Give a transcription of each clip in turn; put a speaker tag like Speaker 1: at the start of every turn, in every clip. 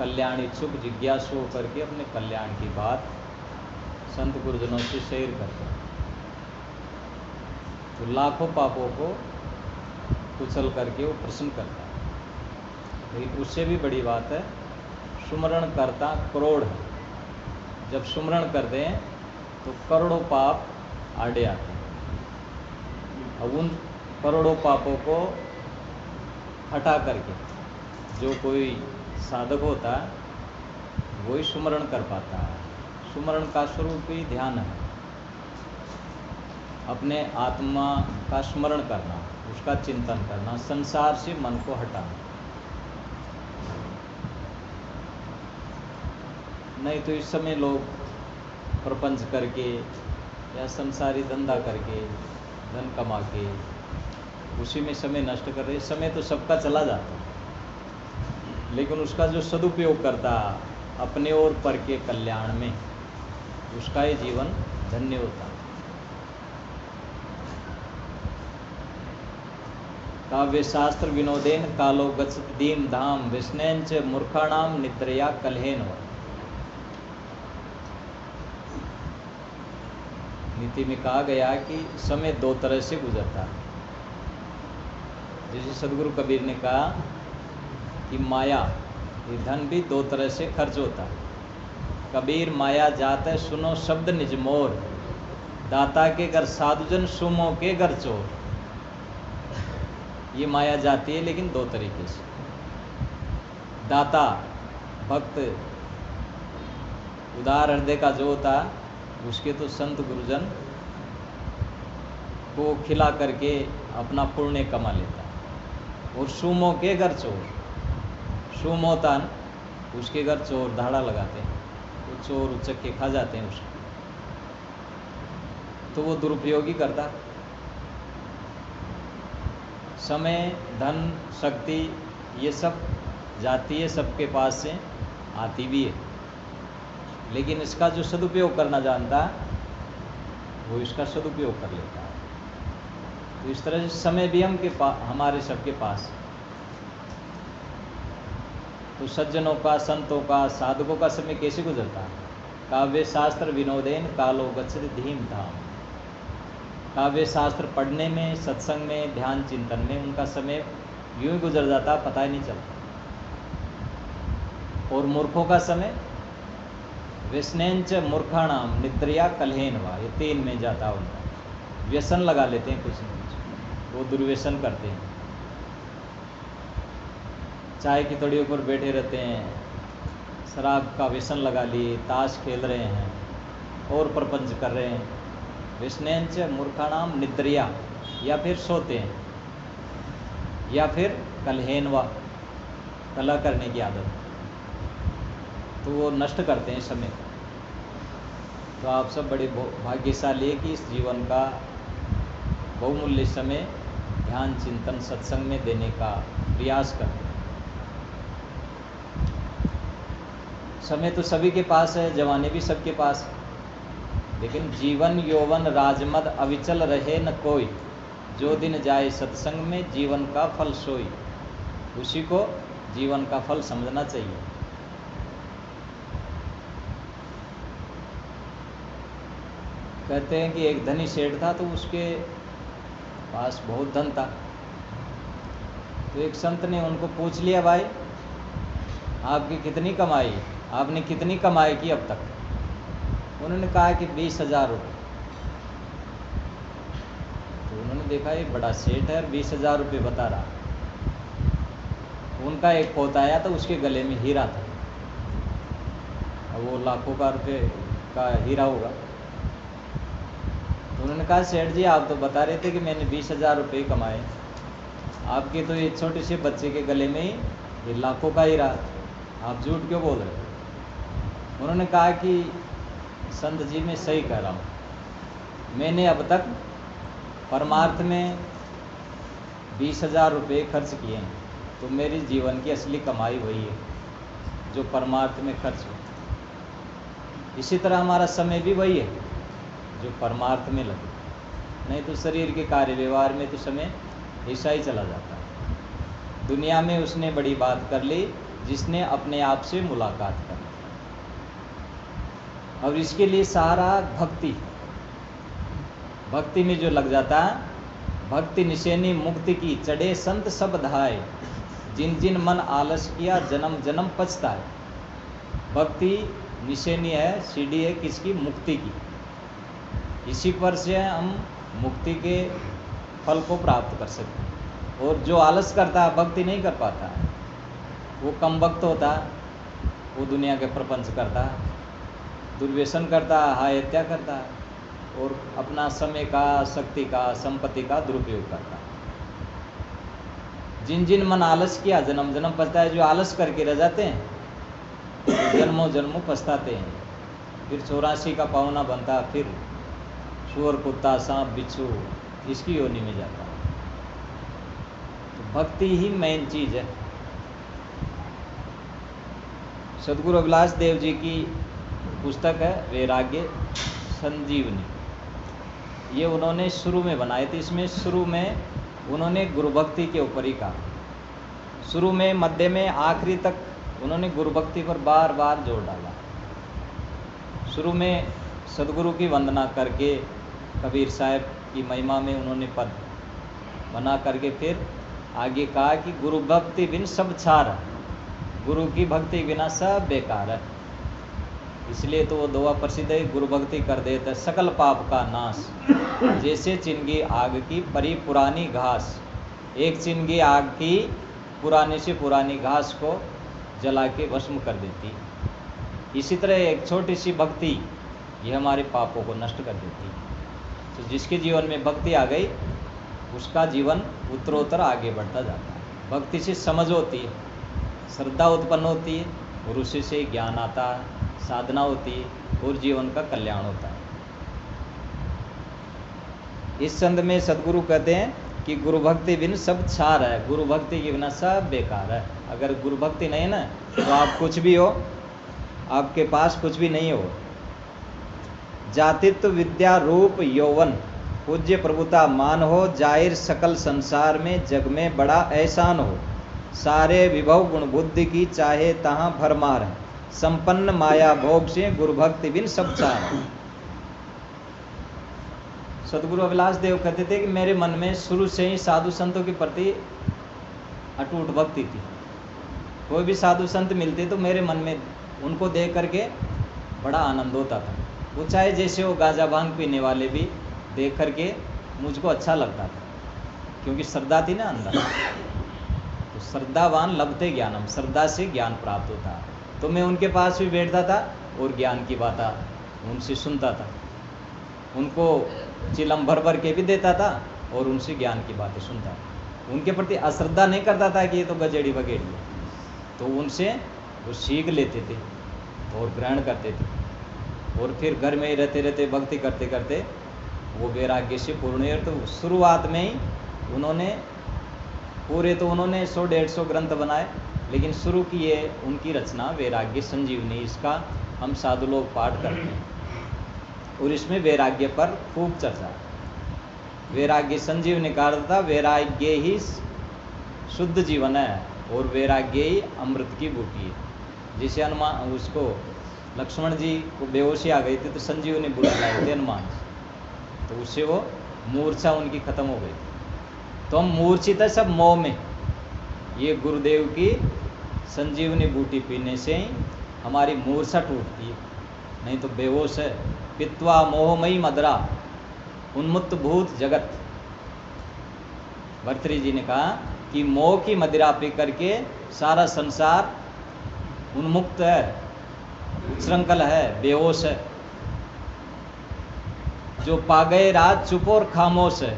Speaker 1: कल्याण इच्छुक जिज्ञासु होकर के अपने कल्याण की बात संत गुरुजनों से शेयर करते हैं, तो लाखों पापों को कुचल करके वो प्रसन्न करता है। लेकिन उससे भी बड़ी बात है, सुमरण करता करोड़ है। जब सुमरण करते हैं तो करोड़ों पाप आड़े आते हैं। अब उन करोड़ों पापों को हटा करके जो कोई साधक होता है वही सुमरण कर पाता है। सुमरण का स्वरूप ही ध्यान है, अपने आत्मा का स्मरण करना, उसका चिंतन करना, संसार से मन को हटाना। नहीं तो इस समय लोग प्रपंच करके या संसारी धंधा करके धन कमा के उसी में समय नष्ट कर रहे। समय तो सबका चला जाता है, लेकिन उसका जो सदुपयोग करता अपने और पर के कल्याण में, उसका ही जीवन धन्य होता है। काव्य शास्त्र विनोदेन कालो गच्छति दीम धाम विष्णेंच मूर्खाणाम निद्रया कलहेन व। नीति में कहा गया कि समय दो तरह से गुजरता है। जैसे सदगुरु कबीर ने कहा कि माया, ये धन भी दो तरह से खर्च होता है। कबीर माया जात है सुनो शब्द निज मोर, दाता के घर साधुजन सुमो के घर चोर। ये माया जाती है लेकिन दो तरीके से। दाता भक्त उदार हृदय का जो होता है उसके तो संत गुरुजन को खिला करके अपना पुण्य कमा लेता है। और सुमो के घर चोर, सुमोतान उसके घर चोर धाड़ा लगाते हैं, वो चोर उचक के खा जाते हैं उसको, तो वो दुरुपयोगी करता। समय धन शक्ति ये सब जाती है, सबके पास से आती भी है, लेकिन इसका जो सदुपयोग करना जानता है वो इसका सदुपयोग कर लेता है। तो इस तरह से समय भी हमारे सबके पास। तो सज्जनों का, संतों का, साधकों का समय कैसे गुजरता है? काव्य शास्त्र विनोदेन कालो गच्छति धीम धाम। काव्य शास्त्र पढ़ने में, सत्संग में, ध्यान चिंतन में उनका समय यूं ही गुजर जाता, पता ही नहीं चलता। और मूर्खों का समय व्यसनेंच मूर्खाणाम निद्रया कलहेन वा, ये 3 में जाता उनका। व्यसन लगा लेते हैं कुछ न कुछ, वो दुर्व्यसन करते हैं। चाय की तड़ियों पर बैठे रहते हैं, शराब का व्यसन लगा लिए, ताश खेल रहे हैं और प्रपंच कर रहे हैं। व्यसनेंच मूर्खाणाम निद्रया, या फिर सोते हैं, या फिर कलहेन वा, कलह करने की आदत, तो वो नष्ट करते हैं समय। तो आप सब बड़े भाग्यशाली है कि इस जीवन का बहुमूल्य समय ध्यान चिंतन सत्संग में देने का प्रयास करते हैं। समय तो सभी के पास है, जवानी भी सबके पास है, लेकिन जीवन यौवन राजमद अविचल रहे न कोई, जो दिन जाए सत्संग में जीवन का फल सोई। उसी को जीवन का फल समझना चाहिए। कहते हैं कि एक धनी सेठ था, तो उसके पास बहुत धन था। तो एक संत ने उनको पूछ लिया, भाई आपकी कितनी कमाई, आपने कितनी कमाई की अब तक? उन्होंने कहा कि 20,000 रुपये। तो उन्होंने देखा ये बड़ा सेठ है, 20,000 रुपये बता रहा। उनका एक पोता आया तो उसके गले में हीरा था, अब वो लाखों का रुपये का हीरा होगा। तो उन्होंने कहा, सेठ जी आप तो बता रहे थे कि मैंने 20,000 रुपये कमाए, आपके तो ये छोटे से बच्चे के गले में ही ये लाखों का हीरा, आप झूठ क्यों बोल रहे? उन्होंने कहा कि संत जी मैं सही कह रहा हूँ, मैंने अब तक परमार्थ में 20,000 रुपये खर्च किए हैं, तो मेरी जीवन की असली कमाई वही है जो परमार्थ में खर्च हो। इसी तरह हमारा समय भी वही है जो परमार्थ में लगे, नहीं तो शरीर के कार्य व्यवहार में तो समय ऐसा ही चला जाता है। दुनिया में उसने बड़ी बात कर ली, जिसने अपने आप से मुलाकात कर ली। और इसके लिए सहारा भक्ति, भक्ति में जो लग जाता है, भक्ति निशेनी मुक्ति की चढ़े संत सब धाए, जिन जिन मन आलस किया जन्म जन्म पछताए। भक्ति निशेनी है, सीढ़ी है किसकी? मुक्ति की। इसी पर से हम मुक्ति के फल को प्राप्त कर सकते हैं। और जो आलस करता है, भक्ति नहीं कर पाता है, वो कम भक्त होता है, वो दुनिया के प्रपंच करता है, दुर्व्यसन करता है, हाय हत्या करता है, और अपना समय का, शक्ति का, संपत्ति का दुरुपयोग करता है। जिन जिन मन आलस किया जन्म जन्म पछता है, जो आलस करके रह जाते हैं तो जन्मों जन्मों पछताते हैं। फिर 84 का पावना बनता, फिर सुअर कुत्ता सांप बिच्छू इसकी योनि में जाता है। तो भक्ति ही मेन चीज है। सदगुरु अभिलाष देव जी की पुस्तक है वैराग्य संजीवनी, ये उन्होंने शुरू में बनाए थे। इसमें शुरू में उन्होंने गुरु भक्ति के ऊपर ही कहा, शुरू में, मध्य में, आखिरी तक उन्होंने गुरु भक्ति पर बार बार जोर डाला। शुरू में सदगुरु की वंदना करके, कबीर साहब की महिमा में उन्होंने पद बना करके फिर आगे कहा कि गुरु भक्ति बिन सब छार, गुरु की भक्ति बिना सब बेकार है। इसलिए तो वो दुआ प्रसिद्ध है, गुरु भक्ति कर देता सकल पाप का नाश, जैसे चिनगी आग की परी पुरानी घास। एक चिनगी आग की पुरानी से पुरानी घास को जला के भस्म कर देती, इसी तरह एक छोटी सी भक्ति ये हमारे पापों को नष्ट कर देती। तो जिसके जीवन में भक्ति आ गई, उसका जीवन उत्तरोत्तर आगे बढ़ता जाता है। भक्ति से समझ होती है, श्रद्धा उत्पन्न होती है, और उसी से ज्ञान आता है, साधना होती है, और जीवन का कल्याण होता है। इस संद में सदगुरु कहते हैं कि गुरु भक्ति बिन सब छार है, गुरु भक्ति के बिना सब बेकार है। अगर गुरु भक्ति नहीं है ना, तो आप कुछ भी हो, आपके पास कुछ भी नहीं हो। जातित्व विद्या रूप यौवन, पूज्य प्रभुता मान हो, जाहिर सकल संसार में जग में बड़ा एहसान हो। सारे विभव गुण बुद्धि की चाहे तहाँ भरमार है, संपन्न माया भोग से गुरु भक्ति बिन सब छार। सदगुरु अभिलाष देव कहते थे कि मेरे मन में शुरू से ही साधु संतों के प्रति अटूट भक्ति थी। कोई भी साधु संत मिलते तो मेरे मन में उनको देख करके बड़ा आनंद होता था। वो चाहे जैसे हो, गांजा भांग पीने वाले भी देख करके मुझको अच्छा लगता था, क्योंकि श्रद्धा थी ना अंदर। तो श्रद्धावान लभते ज्ञानम, श्रद्धा से ज्ञान प्राप्त होता। तो मैं उनके पास भी बैठता था और ज्ञान की बातें उनसे सुनता था, उनको चिलम भर भर के भी देता था और उनसे ज्ञान की बातें सुनता था। उनके प्रति अश्रद्धा नहीं करता था कि ये तो गजेड़ी बगेड़ी है। तो उनसे वो सीख लेते थे और ग्रहण करते थे, और फिर घर में ही रहते रहते भक्ति करते करते वो वैराग्य से पूर्ण हुए। तो शुरुआत में ही उन्होंने पूरे तो उन्होंने 100-150 ग्रंथ बनाए, लेकिन शुरू किए उनकी रचना वैराग्य संजीवनी। इसका हम साधु लोग पाठ करते हैं और इसमें वैराग्य पर खूब चर्चा। वैराग्य संजीवनी का अर्थ था वैराग्य ही शुद्ध जीवन है और वैराग्य ही अमृत की बूटी है। जिसे हनुमान उसको लक्ष्मण जी को बेहोशी आ गई थी तो संजीवनी बूटी लाए थे हनुमान जी, तो उससे वो मूर्छा उनकी खत्म हो गई। तो हम मूर्छित है सब मोह में, ये गुरुदेव की संजीवनी बूटी पीने से ही हमारी मूर्छा टूटती है, नहीं तो बेहोश है। पित्वा मोहमयी मदरा उन्मुक्त भूत जगत। भर्तृहरि जी ने कहा कि मोह की मदिरा पी करके सारा संसार उन्मुक्त है, उच्छृंखल है, बेहोश है। जो पा गए रात चुप और खामोश है,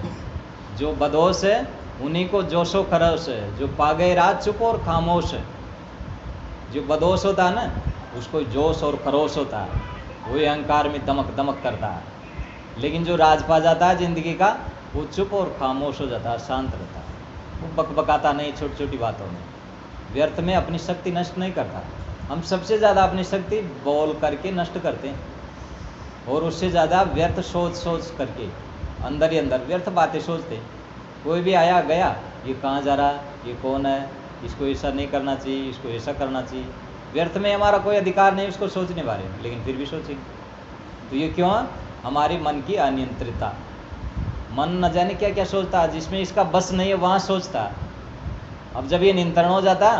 Speaker 1: जो बदहोश है उन्हीं को जोशो खरोश है। जो पा गए रात चुप और खामोश है, जो बदहोश होता है ना उसको जोश और खरोश होता है, वही अहंकार में दमक दमक करता है। लेकिन जो राज पा जाता है जिंदगी का, वो चुप और खामोश हो जाता है, शांत रहता है, वो बकबकाता नहीं छोटी छोटी बातों में, व्यर्थ में अपनी शक्ति नष्ट नहीं करता। हम सबसे ज़्यादा अपनी शक्ति बोल करके नष्ट करते हैं, और उससे ज़्यादा व्यर्थ सोच करके अंदर ही अंदर व्यर्थ बातें सोचते हैं। कोई भी आया गया, ये कहाँ जा रहा है, ये कौन है, इसको ऐसा नहीं करना चाहिए, इसको ऐसा करना चाहिए। व्यर्थ में हमारा कोई अधिकार नहीं उसको सोचने बारे में, लेकिन फिर भी सोचेंगे। तो ये क्यों? हमारी मन की अनियंत्रितता। मन न जाने क्या क्या सोचता है, जिसमें इसका बस नहीं है वहाँ सोचता। अब जब ये नियंत्रण हो जाता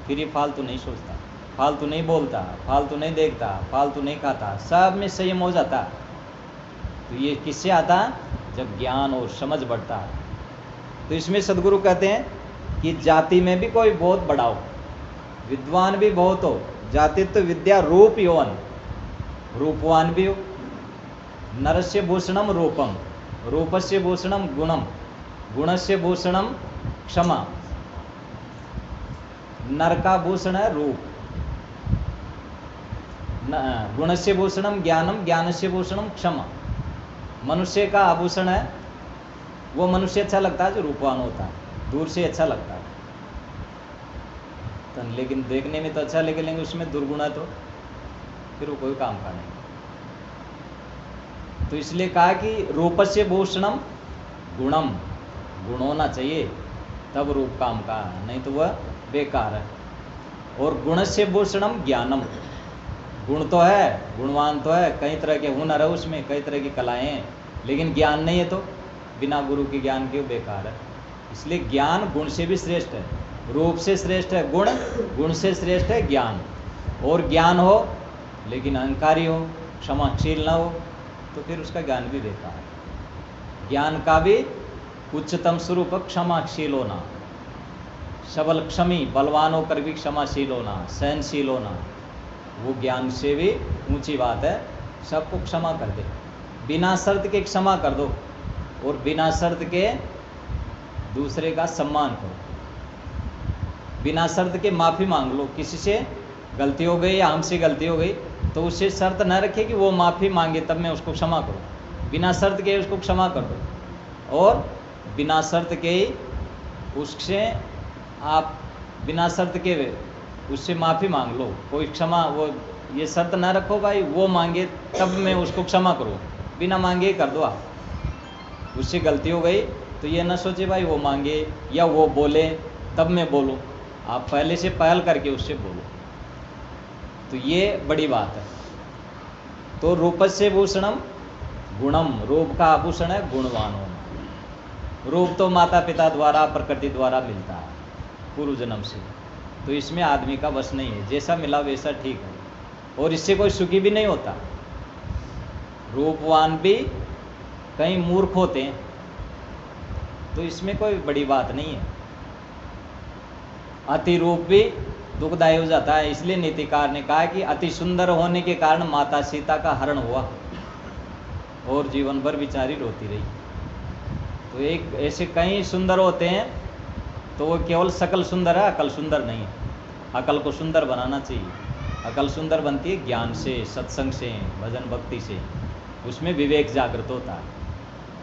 Speaker 1: फिर ये फालतू नहीं सोचता, फालतू नहीं बोलता, फालतू नहीं देखता, फालतू नहीं खाता, सब में संयम हो जाता। तो ये किससे आता? जब ज्ञान और समझ बढ़ता। तो इसमें सदगुरु कहते हैं कि जाति में भी कोई बहुत बड़ा हो, विद्वान भी बहुत हो, जातित्व विद्या रूप यौवन, रूपवान भी हो। नरस्य भूषणम रूपम, रूपस्य भूषणम गुणम, गुणस्य भूषणम क्षमा। नर का भूषण है रूप, गुणस्य भूषणम ज्ञानम, ज्ञानस्य भूषणम क्षमा। मनुष्य का आभूषण है, वो मनुष्य अच्छा लगता है जो रूपवान होता है, दूर से अच्छा लगता है। तो लेकिन देखने में तो अच्छा लेकिन उसमें दुर्गुण है तो फिर वो कोई काम का नहीं। तो इसलिए कहा कि रूपस्य भूषणम गुणम, गुण होना चाहिए तब रूप काम का, नहीं तो वह बेकार है। और गुणस्य भूषणम ज्ञानम, गुण तो है, गुणवान तो है, कई तरह के हुनर है उसमें, कई तरह की कलाएं हैं, लेकिन ज्ञान नहीं है तो बिना गुरु के ज्ञान के बेकार है। इसलिए ज्ञान गुण से भी श्रेष्ठ है, रूप से श्रेष्ठ है गुण, गुण से श्रेष्ठ है ज्ञान। और ज्ञान हो लेकिन अहंकारी हो, क्षमाशील न हो, तो फिर उसका ज्ञान भी बेकार है। ज्ञान का भी उच्चतम स्वरूप क्षमाशील होना, सबल क्षमी, बलवान होकर भी क्षमाशील होना, सहनशील होना, वो ज्ञान से भी ऊंची बात है। सबको क्षमा कर दे, बिना शर्त के क्षमा कर दो, और बिना शर्त के दूसरे का सम्मान करो, बिना शर्त के माफ़ी मांग लो। किसी से गलती हो गई या हमसे गलती हो गई तो उससे शर्त न रखे कि वो माफ़ी मांगे तब मैं उसको क्षमा करूँ, बिना शर्त के उसको क्षमा कर दो। और बिना शर्त के ही उससे आप बिना शर्त के उससे माफ़ी मांग लो, कोई क्षमा, वो ये शर्त ना रखो भाई वो मांगे तब मैं उसको क्षमा करूँ, बिना मांगे ही कर दो आप। उससे गलती हो गई तो ये ना सोचे भाई वो मांगे या वो बोले तब मैं बोलूँ, आप पहले से पहल करके उससे बोलो। तो ये बड़ी बात है। तो रूपस्य भूषणम गुणम, रूप का आभूषण है गुणवान होना। रूप तो माता पिता द्वारा, प्रकृति द्वारा मिलता है पूर्व जन्म से, तो इसमें आदमी का बस नहीं है, जैसा मिला वैसा ठीक है। और इससे कोई सुखी भी नहीं होता। रूपवान भी कई मूर्ख होते हैं, तो इसमें कोई बड़ी बात नहीं है। अति रूप भी दुखदायी हो जाता है, इसलिए नीतिकार ने कहा कि अति सुंदर होने के कारण माता सीता का हरण हुआ और जीवन भर बेचारी रोती रही। तो एक ऐसे कई सुंदर होते हैं, तो वो केवल शकल सुंदर है, अकल सुंदर नहीं है। अकल को सुंदर बनाना चाहिए। अकल सुंदर बनती है ज्ञान से, सत्संग से, भजन भक्ति से, उसमें विवेक जागृत होता है।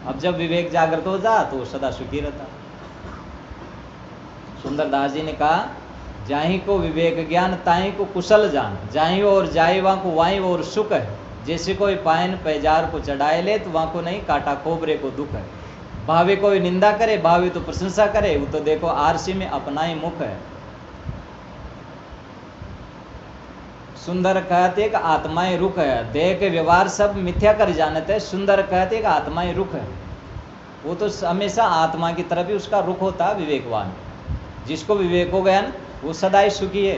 Speaker 1: अब जब विवेक जागृत हो जा तो सदा सुखी रहता। सुंदरदास जी ने कहा, जाहि को विवेक ज्ञान ताहि को कुशल जान, जाहि और जाए वहाँ को वाई और सुख है। जैसे कोई पायन पैजार को चढ़ाए ले तो वहाँ को नहीं, काटा कोबरे को दुख है। भावे कोई निंदा करे, भावे तो प्रशंसा करे, वो तो देखो आरसी में अपना ही मुख है। सुंदर कहते कि आत्माएं रुख है, देह के व्यवहार सब मिथ्या कर जानते हैं। सुंदर कहते कि आत्माएं रुख है, वो तो हमेशा आत्मा की तरफ ही उसका रुख होता है। विवेकवान, जिसको विवेक हो गया वो सदा ही सुखी है,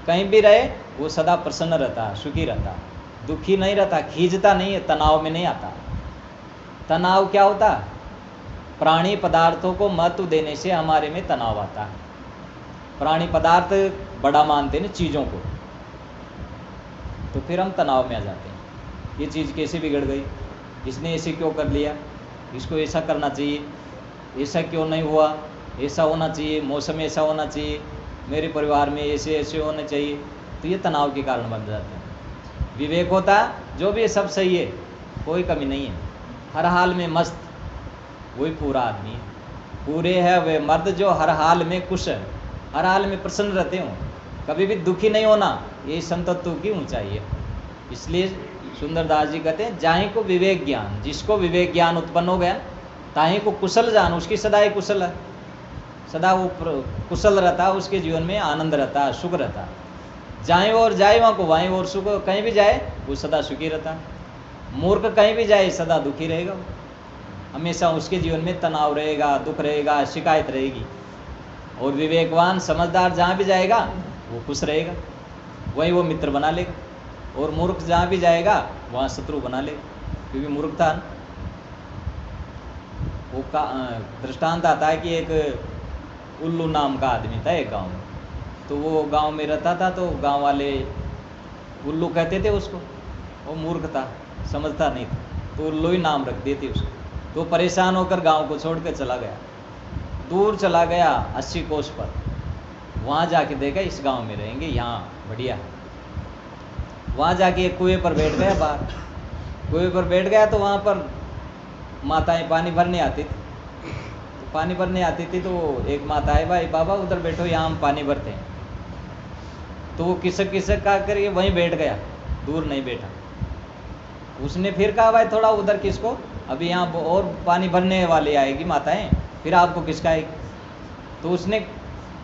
Speaker 1: कहीं भी रहे वो सदा प्रसन्न रहता है, सुखी रहता है, दुखी नहीं रहता, खींचता नहीं है, तनाव में नहीं आता। तनाव क्या होता है? प्राणी पदार्थों को महत्व देने से हमारे में तनाव आता है। प्राणी पदार्थ बड़ा मानते हैं चीज़ों को, तो फिर हम तनाव में आ जाते हैं। ये चीज़ कैसे बिगड़ गई, इसने ऐसे क्यों कर लिया, इसको ऐसा करना चाहिए, ऐसा क्यों नहीं हुआ, ऐसा होना चाहिए, मौसम ऐसा होना चाहिए, मेरे परिवार में ऐसे ऐसे होने चाहिए। तो ये तनाव के कारण बन जाते हैं। विवेक होता जो भी ये सब सही है, कोई कमी नहीं है, हर हाल में मस्त, वही पूरा आदमी है। पूरे है वे मर्द जो हर हाल में खुश है, हर हाल में प्रसन्न रहते हो, कभी भी दुखी नहीं होना, यही संतत्व की ऊंचाई है। इसलिए सुंदरदास जी कहते हैं, जाहि को विवेक ज्ञान, जिसको विवेक ज्ञान उत्पन्न हो गया, ताहि को कुशल जान, उसकी सदा ही कुशल है, सदा वो कुशल रहता, उसके जीवन में आनंद रहता, सुख रहता। जाए और जाए वहाँ को वहीं और सुख, कहीं भी जाए वो सदा सुखी रहता। मूर्ख कहीं भी जाए सदा दुखी रहेगा, वो हमेशा उसके जीवन में तनाव रहेगा, दुख रहेगा, शिकायत रहेगी। और विवेकवान समझदार जहाँ भी जाएगा वो खुश रहेगा, वहीं वो मित्र बना लेगा। और मूर्ख जहाँ भी जाएगा वहाँ शत्रु बना लेगा, क्योंकि मूर्ख था। वो का दृष्टांत आता है कि एक उल्लू नाम का आदमी था एक गांव में। तो वो गांव में रहता था, तो गांव वाले उल्लू कहते थे उसको। वो मूर्ख था, समझता नहीं था, तो उल्लू ही नाम रख दिए थे उसको। तो परेशान होकर गांव को छोड़ कर चला गया, दूर चला गया 80 कोस पर। वहाँ जाके देखा इस गांव में रहेंगे, यहाँ बढ़िया। वहाँ जाके एक कुएं पर बैठ गया, बाहर कुएं पर बैठ गया। तो वहाँ पर माताएं पानी भरने आती थी, तो पानी भरने आती थी। तो एक माता है, भाई बाबा उधर बैठो, यहाँ हम पानी भरते हैं। तो वो किसक किसक का करके वहीं बैठ गया, दूर नहीं बैठा। उसने फिर कहा, भाई थोड़ा उधर किसको, अभी यहाँ और पानी भरने वाले आएगी माताएं, फिर आपको किसका आएगी। तो उसने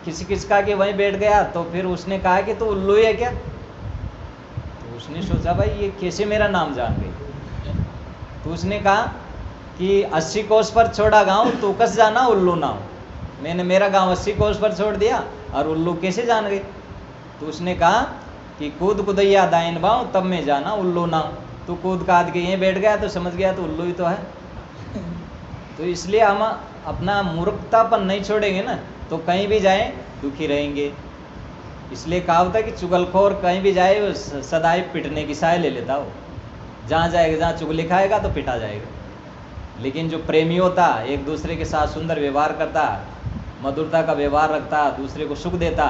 Speaker 1: किसी किसका के वहीं बैठ गया। तो फिर उसने कहा कि तो उल्लू है क्या। तो उसने सोचा, भाई ये कैसे मेरा नाम जान गई। तो उसने कहा कि 80 कोस पर छोड़ा गांव, तू कस जाना उल्लू नाम। मैंने मेरा गांव 80 कोस पर छोड़ दिया और उल्लू कैसे जान गई। तो उसने कहा कि कूद कुदैया दाइन बाँव, तब मैं जाना उल्लू नाम। तू कूद काद के यहीं बैठ गया तो समझ गया तो उल्लू ही तो है। तो इसलिए हम अपना मूर्खतापन नहीं छोड़ेंगे ना, तो कहीं भी जाएं दुखी रहेंगे। इसलिए कहावत है कि चुगलखोर कहीं भी जाए वो सदाई पिटने की साय ले लेता। हो जहाँ जाएगा, जहाँ चुगली खाएगा तो पिटा जाएगा। लेकिन जो प्रेमी होता, एक दूसरे के साथ सुंदर व्यवहार करता, मधुरता का व्यवहार रखता, दूसरे को सुख देता,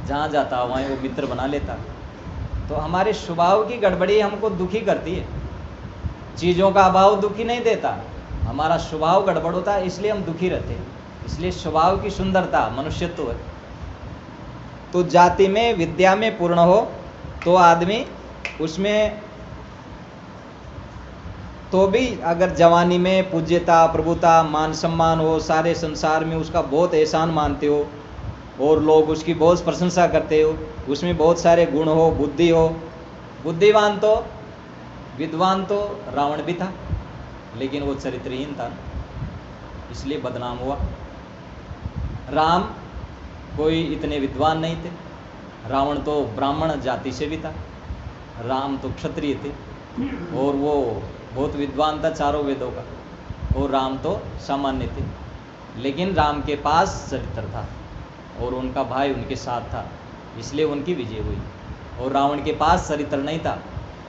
Speaker 1: जहाँ जाता वहीं वो मित्र बना लेता। तो हमारे स्वभाव की गड़बड़ी हमको दुखी करती है। चीज़ों का अभाव दुखी नहीं देता, हमारा स्वभाव गड़बड़ होता है, इसलिए हम दुखी रहते हैं। इसलिए स्वभाव की सुंदरता मनुष्यत्व है। तो जाति में विद्या में पूर्ण हो तो आदमी उसमें, तो भी अगर जवानी में पूज्यता, प्रभुता, मान सम्मान हो, सारे संसार में उसका बहुत एहसान मानते हो और लोग उसकी बहुत प्रशंसा करते हो, उसमें बहुत सारे गुण हो, बुद्धि हो। बुद्धिवान तो, विद्वान तो रावण भी था, लेकिन वो चरित्रहीन था, इसलिए बदनाम हुआ। राम कोई इतने विद्वान नहीं थे, रावण तो ब्राह्मण जाति से भी था, राम तो क्षत्रिय थे और वो बहुत विद्वान था चारों वेदों का, और राम तो सामान्य थे। लेकिन राम के पास चरित्र था और उनका भाई उनके साथ था, इसलिए उनकी विजय हुई। और रावण के पास चरित्र नहीं था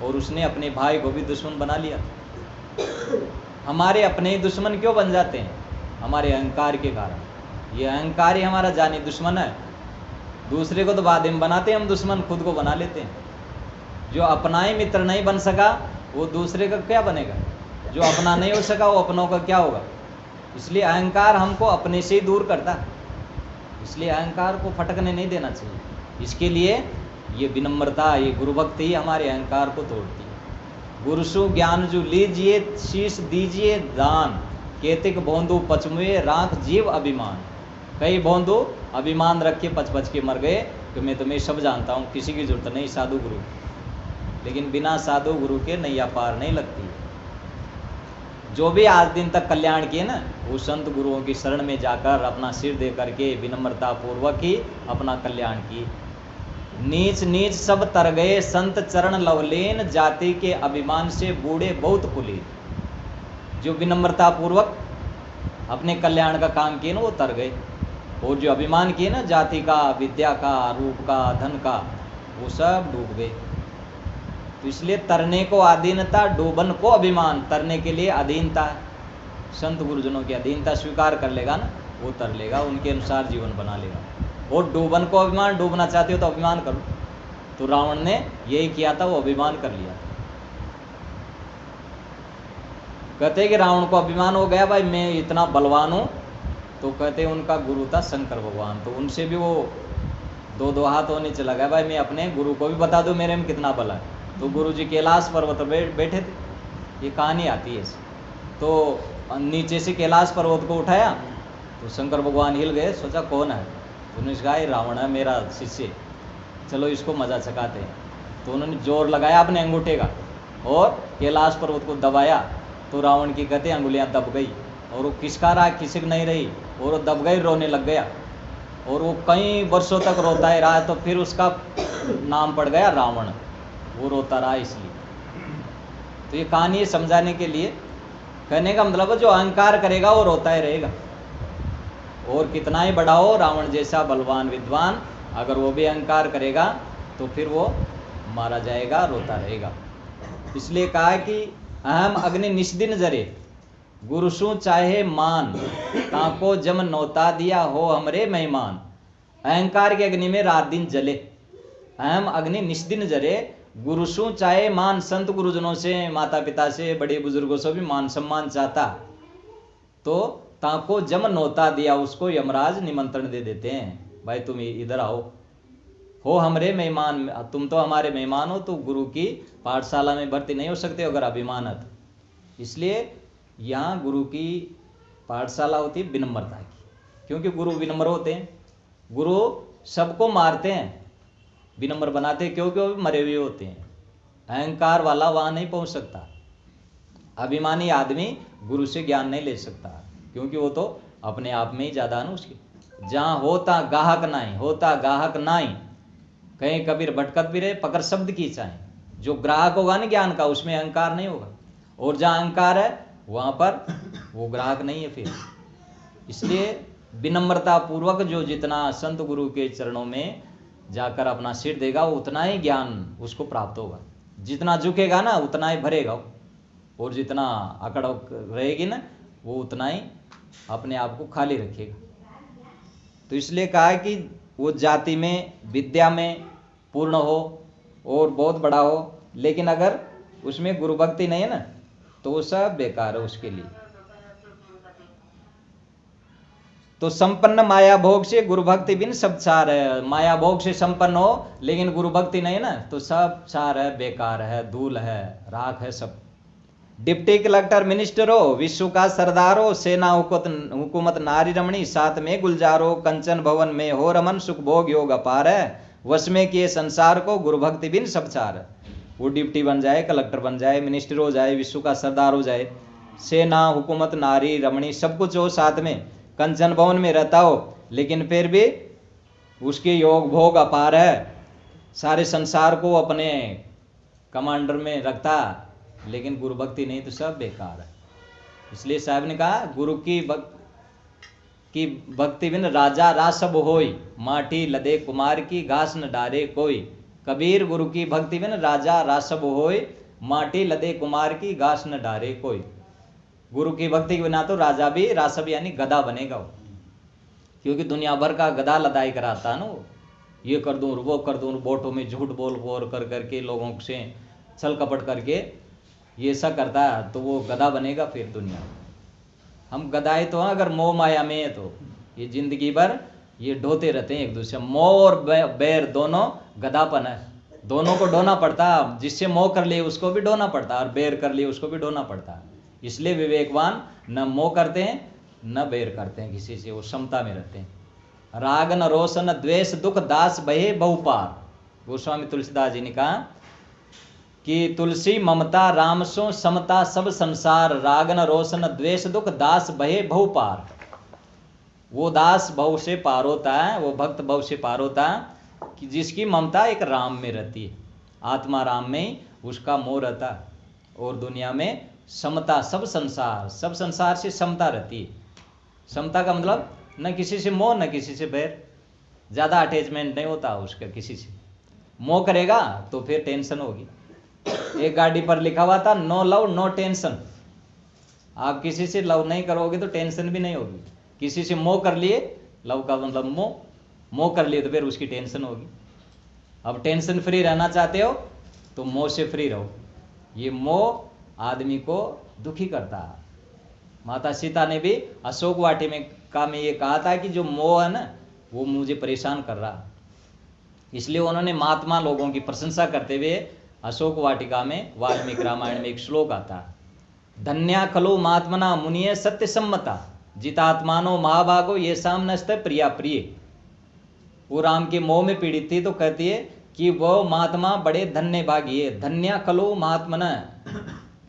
Speaker 1: और उसने अपने भाई को भी दुश्मन बना लिया। हमारे अपने ही दुश्मन क्यों बन जाते हैं? हमारे अहंकार के कारण। ये अहंकार ही हमारा जानी दुश्मन है। दूसरे को तो बाद में बनाते हैं हम दुश्मन, खुद को बना लेते हैं। जो अपना ही मित्र नहीं बन सका वो दूसरे का क्या बनेगा? जो अपना नहीं हो सका वो अपनों का क्या होगा? इसलिए अहंकार हमको अपने से ही दूर करता है, इसलिए अहंकार को फटकने नहीं देना चाहिए। इसके लिए ये विनम्रता, ये गुरु भक्ति ही हमारे अहंकार को तोड़ती है। गुरुसु ज्ञान जो लीजिए, शीश दीजिए दान, केतिक भोंदू पचमुए राख जीव अभिमान। कई भोंदू अभिमान रख के पच पच के मर गए कि मैं तुम्हें सब जानता हूँ, किसी की जरूरत नहीं साधु गुरु। लेकिन बिना साधु गुरु के नैया पार नहीं लगती। जो भी आज दिन तक कल्याण किए ना, वो संत गुरुओं की शरण में जाकर अपना सिर दे करके विनम्रता पूर्वक ही अपना कल्याण किए। नीच नीच सब तर गए संत चरण लवलेन, जाति के अभिमान से बूढ़े बहुत कुलीन। जो विनम्रता पूर्वक अपने कल्याण का काम किए ना वो तर गए, और जो अभिमान किए ना जाति का, विद्या का, रूप का, धन का, वो सब डूब गए। तो इसलिए तरने को अधीनता, डूबन को अभिमान। तरने के लिए अधीनता, संत गुरुजनों की अधीनता स्वीकार कर लेगा ना, वो तर लेगा, उनके अनुसार जीवन बना लेगा। और डूबन को अभिमान, डूबना चाहते हो तो अभिमान करो। तो रावण ने यही किया था, वो अभिमान कर लिया। कहते कि रावण को अभिमान हो गया, भाई मैं इतना बलवान हूँ। तो कहते उनका गुरु था शंकर भगवान, तो उनसे भी वो दो हाथ होने चला गया, भाई मैं अपने गुरु को भी बता दूं मेरे में कितना बल है। तो गुरु जी कैलाश पर्वत पर बैठे थे, ये कहानी आती है। तो नीचे से कैलाश पर्वत को उठाया, तो शंकर भगवान हिल गए, सोचा कौन है, उन्होंने कहा ये रावण है मेरा शिष्य, चलो इसको मजा चकाते हैं। तो उन्होंने जोर लगाया अपने अंगूठे का और कैलाश पर्वत को दबाया, तो रावण की कहते अंगुलियां दब गई और वो किसका रहा खिसक नहीं रही और वो दब गई, रोने लग गया और वो कई वर्षों तक रोता ही रहा। तो फिर उसका नाम पड़ गया रावण, वो रोता रहा इसलिए। तो ये कहानी ये समझाने के लिए, कहने का मतलब जो अहंकार करेगा वो रोता ही रहेगा, और कितना ही बड़ा हो रावण जैसा बलवान विद्वान, अगर वो भी अहंकार करेगा तो फिर वो मारा जाएगा, रोता रहेगा। इसलिए कहा कि अहम अग्नि निष्दिन जरे, गुरुसु चाहे मान, ताको जम नौता दिया हो हमरे मेहमान। अहंकार के अग्नि में रात दिन जले, अहम अग्नि निष्दिन जरे, गुरुसु चाहे मान, संत गुरुजनों से, माता पिता से, बड़े बुजुर्गों से भी मान सम्मान चाहता, तो ताको जम नौता दिया, उसको यमराज निमंत्रण दे देते हैं, भाई तुम इधर आओ, हो हमरे मेहमान, तुम तो हमारे मेहमान हो, तो गुरु की पाठशाला में भर्ती नहीं हो सकते अगर अभिमानत। इसलिए यहाँ गुरु की पाठशाला होती है विनम्रता की, क्योंकि गुरु विनम्र होते हैं। गुरु सबको मारते हैं, विनम्र बनाते हैं, क्योंकि वो मरे हुए होते हैं। अहंकार वाला वहाँ नहीं पहुँच सकता, अभिमानी आदमी गुरु से ज्ञान नहीं ले सकता, क्योंकि वो तो अपने आप में ही ज़्यादा है ना उसके। जहाँ होता गाहक नाई, होता गाहक नाई, कहीं कबीर भटकत भी रहे पकड़ शब्द की चाहे। जो ग्राहक होगा ना ज्ञान का, उसमें अहंकार नहीं होगा, और जहाँ अहंकार है वहाँ पर वो ग्राहक नहीं है फिर। इसलिए विनम्रता पूर्वक जो जितना संत गुरु के चरणों में जाकर अपना सिर देगा, वो उतना ही ज्ञान उसको प्राप्त होगा। जितना झुकेगा ना उतना ही भरेगा, और जितना अकड़ रहेगी ना वो उतना ही अपने आप को खाली रखेगा। तो इसलिए कहा कि वो जाति में, विद्या में पूर्ण हो और बहुत बड़ा हो, लेकिन अगर उसमें गुरु भक्ति नहीं है ना तो वो सब बेकार है उसके लिए। तो संपन्न माया भोग से गुरु भक्ति बिन सब चार है। माया भोग से संपन्न हो लेकिन गुरु भक्ति नहीं ना तो सब चार है, बेकार है, धूल है, राख है सब। डिप्टी कलेक्टर मिनिस्टर हो, विश्व का सरदार हो, सेना हुकूमत नारी रमणी, साथ में गुलजार हो, कंचन भवन में हो रमन, सुख भोग योग अपार है, वश में किए संसार को, गुरु भक्ति बिन सब चार है। वो डिप्टी बन जाए, कलेक्टर बन जाए, मिनिस्टर हो जाए, विश्व का सरदार हो जाए, सेना हुकूमत नारी रमणी सब कुछ हो, साथ में कंचन भवन में रहता हो, लेकिन फिर भी उसके योग भोग अपार है, सारे संसार को अपने कमांडर में रखता, लेकिन गुरु भक्ति नहीं तो सब बेकार है। इसलिए साहब ने कहा गुरु की भक्ति बिन राजा रासब होई, माटी लदे कुमार की घास न डारे कोई। कबीर गुरु की भक्ति बिन राजा रासब होई, माटी लदे कुमार की घास न डारे कोई। गुरु की भक्ति के बिना तो राजा भी रासब यानी गधा बनेगा वो, क्योंकि दुनिया भर का गधा लदाई कराता है ना वो, ये कर दूं वो कर दूं, वोटों में झूठ बोल बोल कर करके लोगों से छल कपट करके ये ऐसा करता है, तो वो गधा बनेगा फिर दुनिया। हम गधाए तो हैं अगर मोह माया में है, तो ये जिंदगी भर ये ढोते रहते हैं एक दूसरे। मोह और बैर दोनों गधापन है, दोनों को ढोना पड़ता है। जिससे मोह कर लिए उसको भी ढोना पड़ता है, और बैर कर लिए उसको भी ढोना पड़ता है। इसलिए विवेकवान न मोह करते हैं न बैर करते हैं किसी से, वो समता में रहते हैं। राग न रोष न द्वेष दुख दास बहे बहुपार। गोस्वामी तुलसीदास जी ने कहा कि तुलसी ममता राम सो समता सब संसार, राग न रोष न द्वेष दुख दास बहे बहुपार। वो दास भव से पार होता है, वो भक्त भव से पार होता है कि जिसकी ममता एक राम में रहती है, आत्मा राम में ही उसका मोह रहता है, और दुनिया में समता सब संसार, सब संसार से समता रहती है। समता का मतलब न किसी से मोह न किसी से बैर, ज़्यादा अटैचमेंट नहीं होता उसका किसी से। मोह करेगा तो फिर टेंशन होगी। एक गाड़ी पर लिखा हुआ था नो लव नो टेंशन। आप किसी से लव नहीं करोगे तो टेंशन भी नहीं होगी। किसी से मोह कर लिए, लव का मतलब मोह कर लिए तो फिर उसकी टेंशन होगी। अब टेंशन फ्री रहना चाहते हो तो मोह से फ्री रहो। ये मोह आदमी को दुखी करता है। माता सीता ने भी अशोक वाटिका में ये कहा था कि जो मोह है ना वो मुझे परेशान कर रहा, इसलिए उन्होंने महात्मा लोगों की प्रशंसा करते हुए अशोक वाटिका में वाल्मीकि रामायण में एक श्लोक आता है, धन्या खलो महात्मना मुनिये सत्य सम्मता। जितात्मानो महाभागो ये शाम नस्त प्रिया प्रिय। वो राम के मोह में पीड़ित थी तो कहती है कि वो महात्मा बड़े धन्य भागी है। धन्य खलो महात्मन,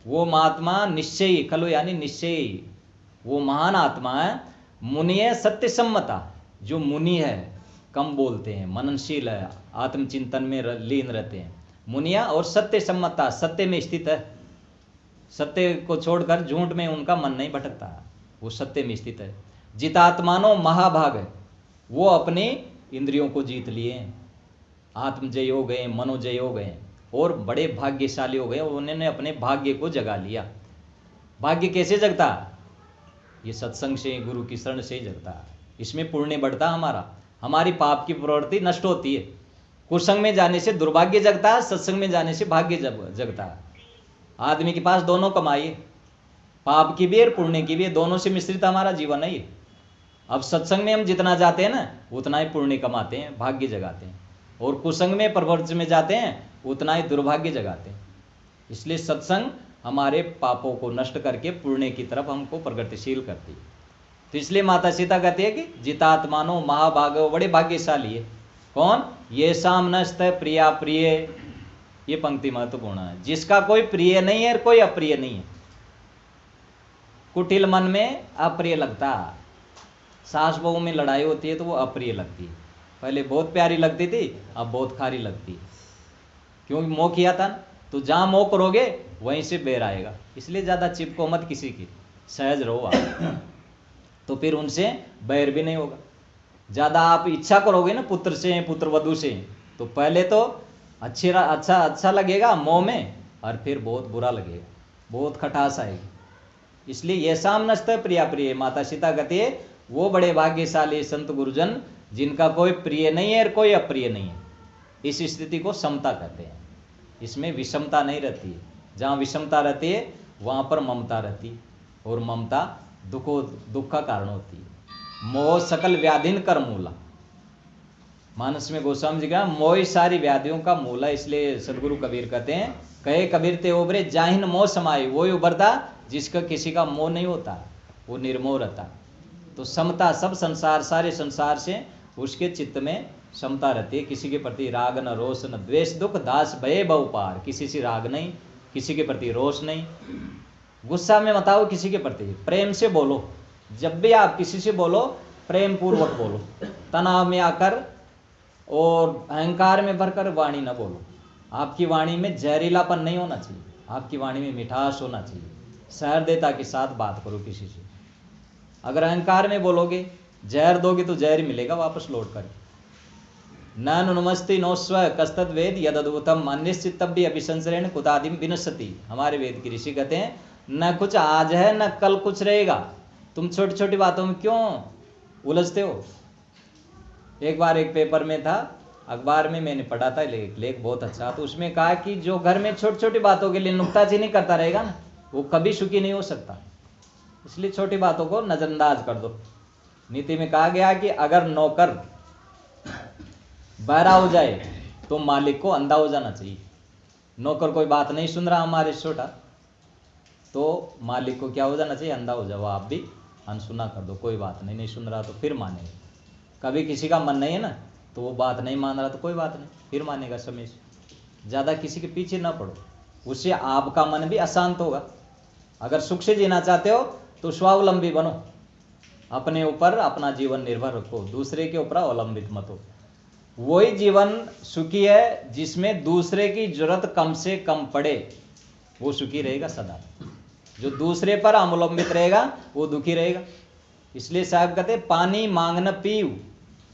Speaker 1: वो महात्मा निश्चयी, खलो यानी निश्चयी, वो महान आत्मा है। मुनिय सत्य सम्मता, जो मुनि है, कम बोलते हैं, मननशील है, आत्मचिंतन में लीन रहते हैं। मुनिया और सत्य सम्मता, सत्य में स्थित है, सत्य को छोड़कर झूठ में उनका मन नहीं भटकता, वो सत्य में स्थित है। जितात्मानो महाभाग है, वो अपने इंद्रियों को जीत लिए, आत्मजय हो गए, मनोजय हो गए और बड़े भाग्यशाली हो गए। उन्होंने अपने भाग्य को जगा लिया। भाग्य कैसे जगता? ये सत्संग से, गुरु की शरण से ही जगता। इसमें पुण्य बढ़ता हमारा, हमारी पाप की प्रवृत्ति नष्ट होती है। कुसंग में जाने से दुर्भाग्य जगता है, सत्संग में जाने से भाग्य जगता है। आदमी के पास दोनों कमाई, पाप की भी और पुण्य की भी, दोनों से मिश्रित हमारा जीवन है ये। अब सत्संग में हम जितना जाते हैं ना, उतना ही पुण्य कमाते हैं, भाग्य जगाते हैं, और कुसंग में, प्रवृत्ति में जाते हैं, उतना ही दुर्भाग्य जगाते हैं। इसलिए सत्संग हमारे पापों को नष्ट करके पुण्य की तरफ हमको प्रगतिशील करती है। तो इसलिए माता सीता कहती है कि जितात्मानो महाभागो, बड़े भाग्यशाली है। कौन? ये शाम नस्त प्रिया प्रिय। ये पंक्ति महत्वपूर्ण है। जिसका कोई प्रिय नहीं है और कोई अप्रिय नहीं है। कुटिल मन में अप्रिय लगता, सास बहू में लड़ाई होती है तो वो अप्रिय लगती है। पहले बहुत प्यारी लगती थी, अब बहुत खारी लगती है, क्योंकि मोह किया था ना। तो जहां मोह करोगे वहीं से बैर आएगा। इसलिए ज्यादा चिपको मत किसी की, सहज रहो आप, तो फिर उनसे बैर भी नहीं होगा। ज्यादा आप इच्छा करोगे ना पुत्र से, पुत्र वधु से, तो पहले तो अच्छा लगेगा मोह में, और फिर बहुत बुरा लगेगा, बहुत खटास आएगी। इसलिए ये शाम नस्त प्रिया प्रिय। माता सीता कहती है वो बड़े भाग्यशाली संत गुरुजन जिनका कोई प्रिय नहीं है और कोई अप्रिय नहीं है। इस स्थिति को समता कहते हैं। इसमें विषमता नहीं रहती है। जहाँ विषमता रहती है वहाँ पर ममता रहती है, और ममता दुख का कारण होती है। मोह सकल व्याधिन कर मूला, मानस में गोस्वामी जी का मोह सारी व्याधियों का मूल है। इसलिए सदगुरु कबीर कहते हैं, कहे कबीर ते उबरे जाहिन मोह समाये, वही उबरता जिसका किसी का मोह नहीं होता, वो निर्मोह रहता। तो समता, सब संसार, सारे संसार से उसके चित्त में समता रहती है। किसी के प्रति राग न रोष न द्वेष दुख दास भय बहुपार, किसी से राग नहीं, किसी के प्रति रोष नहीं, गुस्सा में मत आओ किसी के प्रति, प्रेम से बोलो। जब भी आप किसी से बोलो प्रेम पूर्वक बोलो, तनाव में आकर और अहंकार में भरकर वाणी न बोलो। आपकी वाणी में जहरीलापन नहीं होना चाहिए, आपकी वाणी में मिठास होना चाहिए। सहृदयता के साथ बात करो किसी से। अगर अहंकार में बोलोगे, जहर दोगे तो जहर मिलेगा वापस लौट कर। न नुमस्ति नो स्व कस्तद वेद यदुतम अन्यश्चित्तव्य अभिसंसरेण कुतादिम विनश्यति। हमारे वेद की ऋषि कहते हैं न कुछ आज है न कल कुछ रहेगा, तुम छोटी छोटी बातों में क्यों उलझते हो। एक बार एक पेपर में था, अखबार में मैंने पढ़ा था लेख बहुत अच्छा, तो उसमें कहा कि जो घर में छोटी छोटी बातों के लिए नुक्ताचीनी करता रहेगा ना, वो कभी सुखी नहीं हो सकता। इसलिए छोटी बातों को नजरअंदाज कर दो। नीति में कहा गया कि अगर नौकर बहरा हो जाए तो मालिक को अंधा हो जाना चाहिए। नौकर कोई बात नहीं सुन रहा हमारे छोटा, तो मालिक को क्या हो जाना चाहिए? अंधा हो जाओ, आप भी अनसुना कर दो, कोई बात नहीं, नहीं सुन रहा तो फिर मानेगा। कभी किसी का मन नहीं है ना, तो वो बात नहीं मान रहा तो कोई बात नहीं, फिर मानेगा समय से। ज़्यादा किसी के पीछे ना पड़ो, उससे आपका मन भी अशांत होगा। अगर सुख से जीना चाहते हो तो स्वावलंबी बनो, अपने ऊपर अपना जीवन निर्भर रखो, दूसरे के ऊपर अवलंबित मत हो। वही जीवन सुखी है जिसमें दूसरे की जरूरत कम से कम पड़े, वो सुखी रहेगा सदा। जो दूसरे पर अवलंबित रहेगा वो दुखी रहेगा। इसलिए साहब कहते पानी मांग न पीऊ,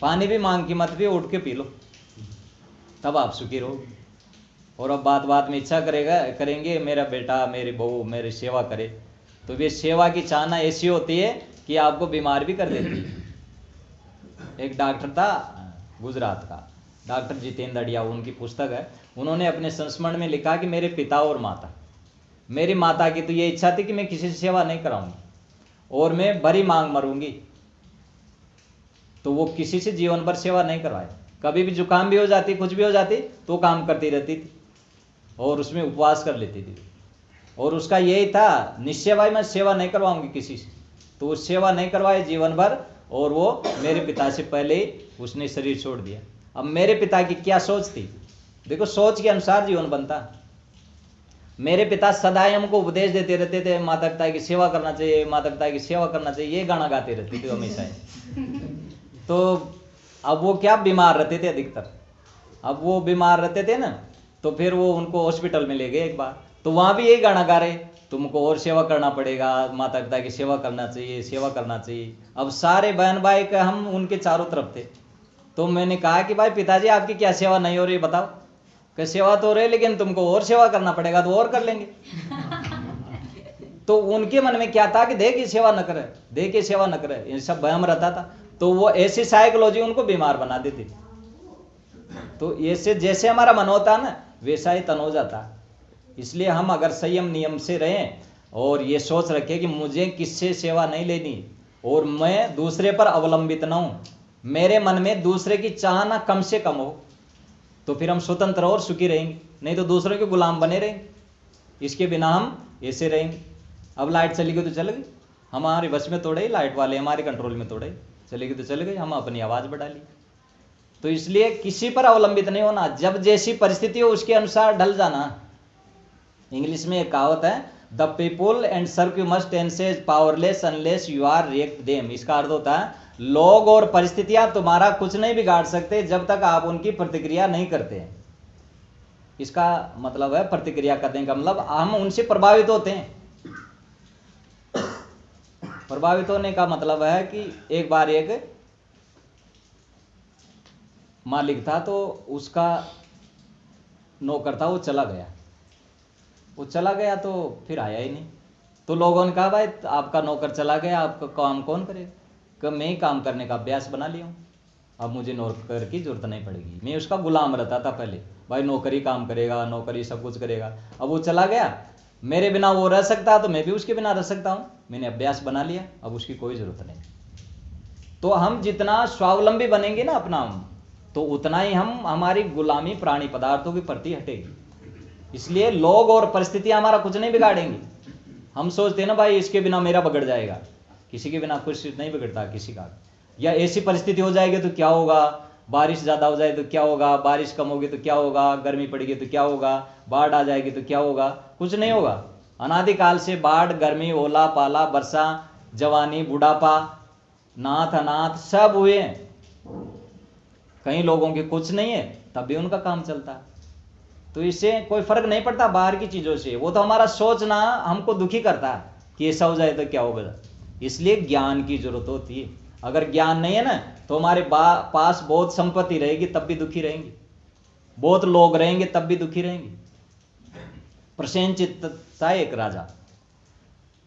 Speaker 1: पानी भी मांग की मत पियो, उठ के पी लो, तब आप सुखी रहोगे। और अब बात बात में इच्छा करेंगे मेरा बेटा मेरी बहू मेरी सेवा करे, तो वे सेवा की चाहना ऐसी होती है कि आपको बीमार भी कर देती है। एक डॉक्टर था गुजरात का, डॉक्टर जितेंद्र अड़िया, उनकी पुस्तक है। उन्होंने अपने संस्मरण में लिखा कि मेरे पिता और माता, मेरी माता की तो ये इच्छा थी कि मैं किसी से सेवा नहीं कराऊंगी और मैं भरी मांग मरूंगी, तो वो किसी से जीवन भर सेवा नहीं करवाए। कभी भी जुकाम भी हो जाती, कुछ भी हो जाती, तो काम करती रहती थी और उसमें उपवास कर लेती थी। और उसका यही था निश्चय, भाई मैं सेवा नहीं करवाऊंगी किसी से। तो वो सेवा नहीं करवाए जीवन भर, और वो मेरे पिता से पहले ही उसने शरीर छोड़ दिया। अब मेरे पिता की क्या सोच थी, देखो सोच के अनुसार जीवन बनता। मेरे पिता सदा ही हमको उपदेश देते रहते थे, माता पिता की सेवा करना चाहिए, माता पिता की सेवा करना चाहिए, ये गाना गाते रहते थे हमेशा ही। तो अब वो क्या बीमार रहते थे अधिकतर, अब वो बीमार रहते थे ना, तो फिर वो उनको हॉस्पिटल में ले गए एक बार, तो वहां भी यही गाना गा रहे, तुमको और सेवा करना पड़ेगा, माता पिता की सेवा करना चाहिए, सेवा करना चाहिए। अब सारे बहन भाई का हम उनके चारों तरफ थे, तो मैंने कहा कि भाई पिताजी आपकी क्या सेवा नहीं हो रही बताओ, कि सेवा तो हो रही लेकिन तुमको और सेवा करना पड़ेगा, तो और कर लेंगे। तो उनके मन में क्या था कि देख के सेवा न करे, देख के सेवा न करे, ये सब वहम रहता था। तो वो ऐसी साइकोलॉजी उनको बीमार बना देती। तो ऐसे जैसे हमारा मन होता है ना, वैसा ही तन हो जाता। इसलिए हम अगर संयम नियम से रहें और ये सोच रखें कि मुझे किससे सेवा नहीं लेनी और मैं दूसरे पर अवलंबित न हूं, मेरे मन में दूसरे की चाहना कम से कम हो, तो फिर हम स्वतंत्र और सुखी रहेंगे। नहीं तो दूसरों के गुलाम बने रहेंगे, इसके बिना हम ऐसे रहेंगे। अब लाइट चली गई तो चल गई, हमारे बस में तोड़े, लाइट वाले हमारे कंट्रोल में तोड़े, चली गई तो चल गई, हम अपनी आवाज बढ़ा ली। तो इसलिए किसी पर अवलंबित नहीं होना, जब जैसी परिस्थिति हो उसके अनुसार ढल जाना। इंग्लिश में एक कहावत है, the people and circumstances powerless unless you are react them. इसका अर्थ होता है लोग और परिस्थितियां तुम्हारा कुछ नहीं बिगाड़ सकते जब तक आप उनकी प्रतिक्रिया नहीं करते हैं। इसका मतलब है प्रतिक्रिया करने का मतलब हम उनसे प्रभावित होते हैं। प्रभावित होने का मतलब है कि एक बार एक मालिक था, तो उसका नौकर था, वो चला गया तो फिर आया ही नहीं। तो लोगों ने कहा भाई आपका नौकर चला गया, आपका काम कौन करेगा? कि मैं ही काम करने का अभ्यास बना लिया हूँ, अब मुझे नौकर की जरूरत नहीं पड़ेगी। मैं उसका गुलाम रहता था पहले, भाई नौकरी काम करेगा, नौकरी सब कुछ करेगा। अब वो चला गया, मेरे बिना वो रह सकता तो मैं भी उसके बिना रह सकता हूँ, मैंने अभ्यास बना लिया, अब उसकी कोई जरूरत नहीं। तो हम जितना स्वावलंबी बनेंगे ना अपना, तो उतना ही हम हमारी गुलामी प्राणी पदार्थों के प्रति हटेगी। इसलिए लोग और परिस्थितियां हमारा कुछ नहीं बिगाड़ेंगी। हम सोचते हैं ना भाई इसके बिना मेरा बिगड़ जाएगा, किसी के बिना कुछ नहीं बिगड़ता किसी का। या ऐसी परिस्थिति हो जाएगी तो क्या होगा, बारिश ज्यादा हो जाए तो क्या होगा, बारिश कम होगी तो क्या होगा, गर्मी पड़ेगी तो क्या होगा, बाढ़ आ जाएगी तो क्या होगा, कुछ नहीं होगा। अनादिकाल से बाढ़, गर्मी, ओला पाला, वर्षा, जवानी, बुढ़ापा, नाथ अनाथ सब हुए हैं। कई लोगों के कुछ नहीं है तब भी उनका काम चलता है। तो इससे कोई फर्क नहीं पड़ता बाहर की चीजों से, वो तो हमारा सोचना हमको दुखी करता है कि ऐसा हो जाए तो क्या होगा। इसलिए ज्ञान की जरूरत होती है। अगर ज्ञान नहीं है ना, तो हमारे पास बहुत संपत्ति रहेगी तब भी दुखी रहेंगे, बहुत लोग रहेंगे तब भी दुखी रहेंगे। प्रसेनचित्त था एक राजा,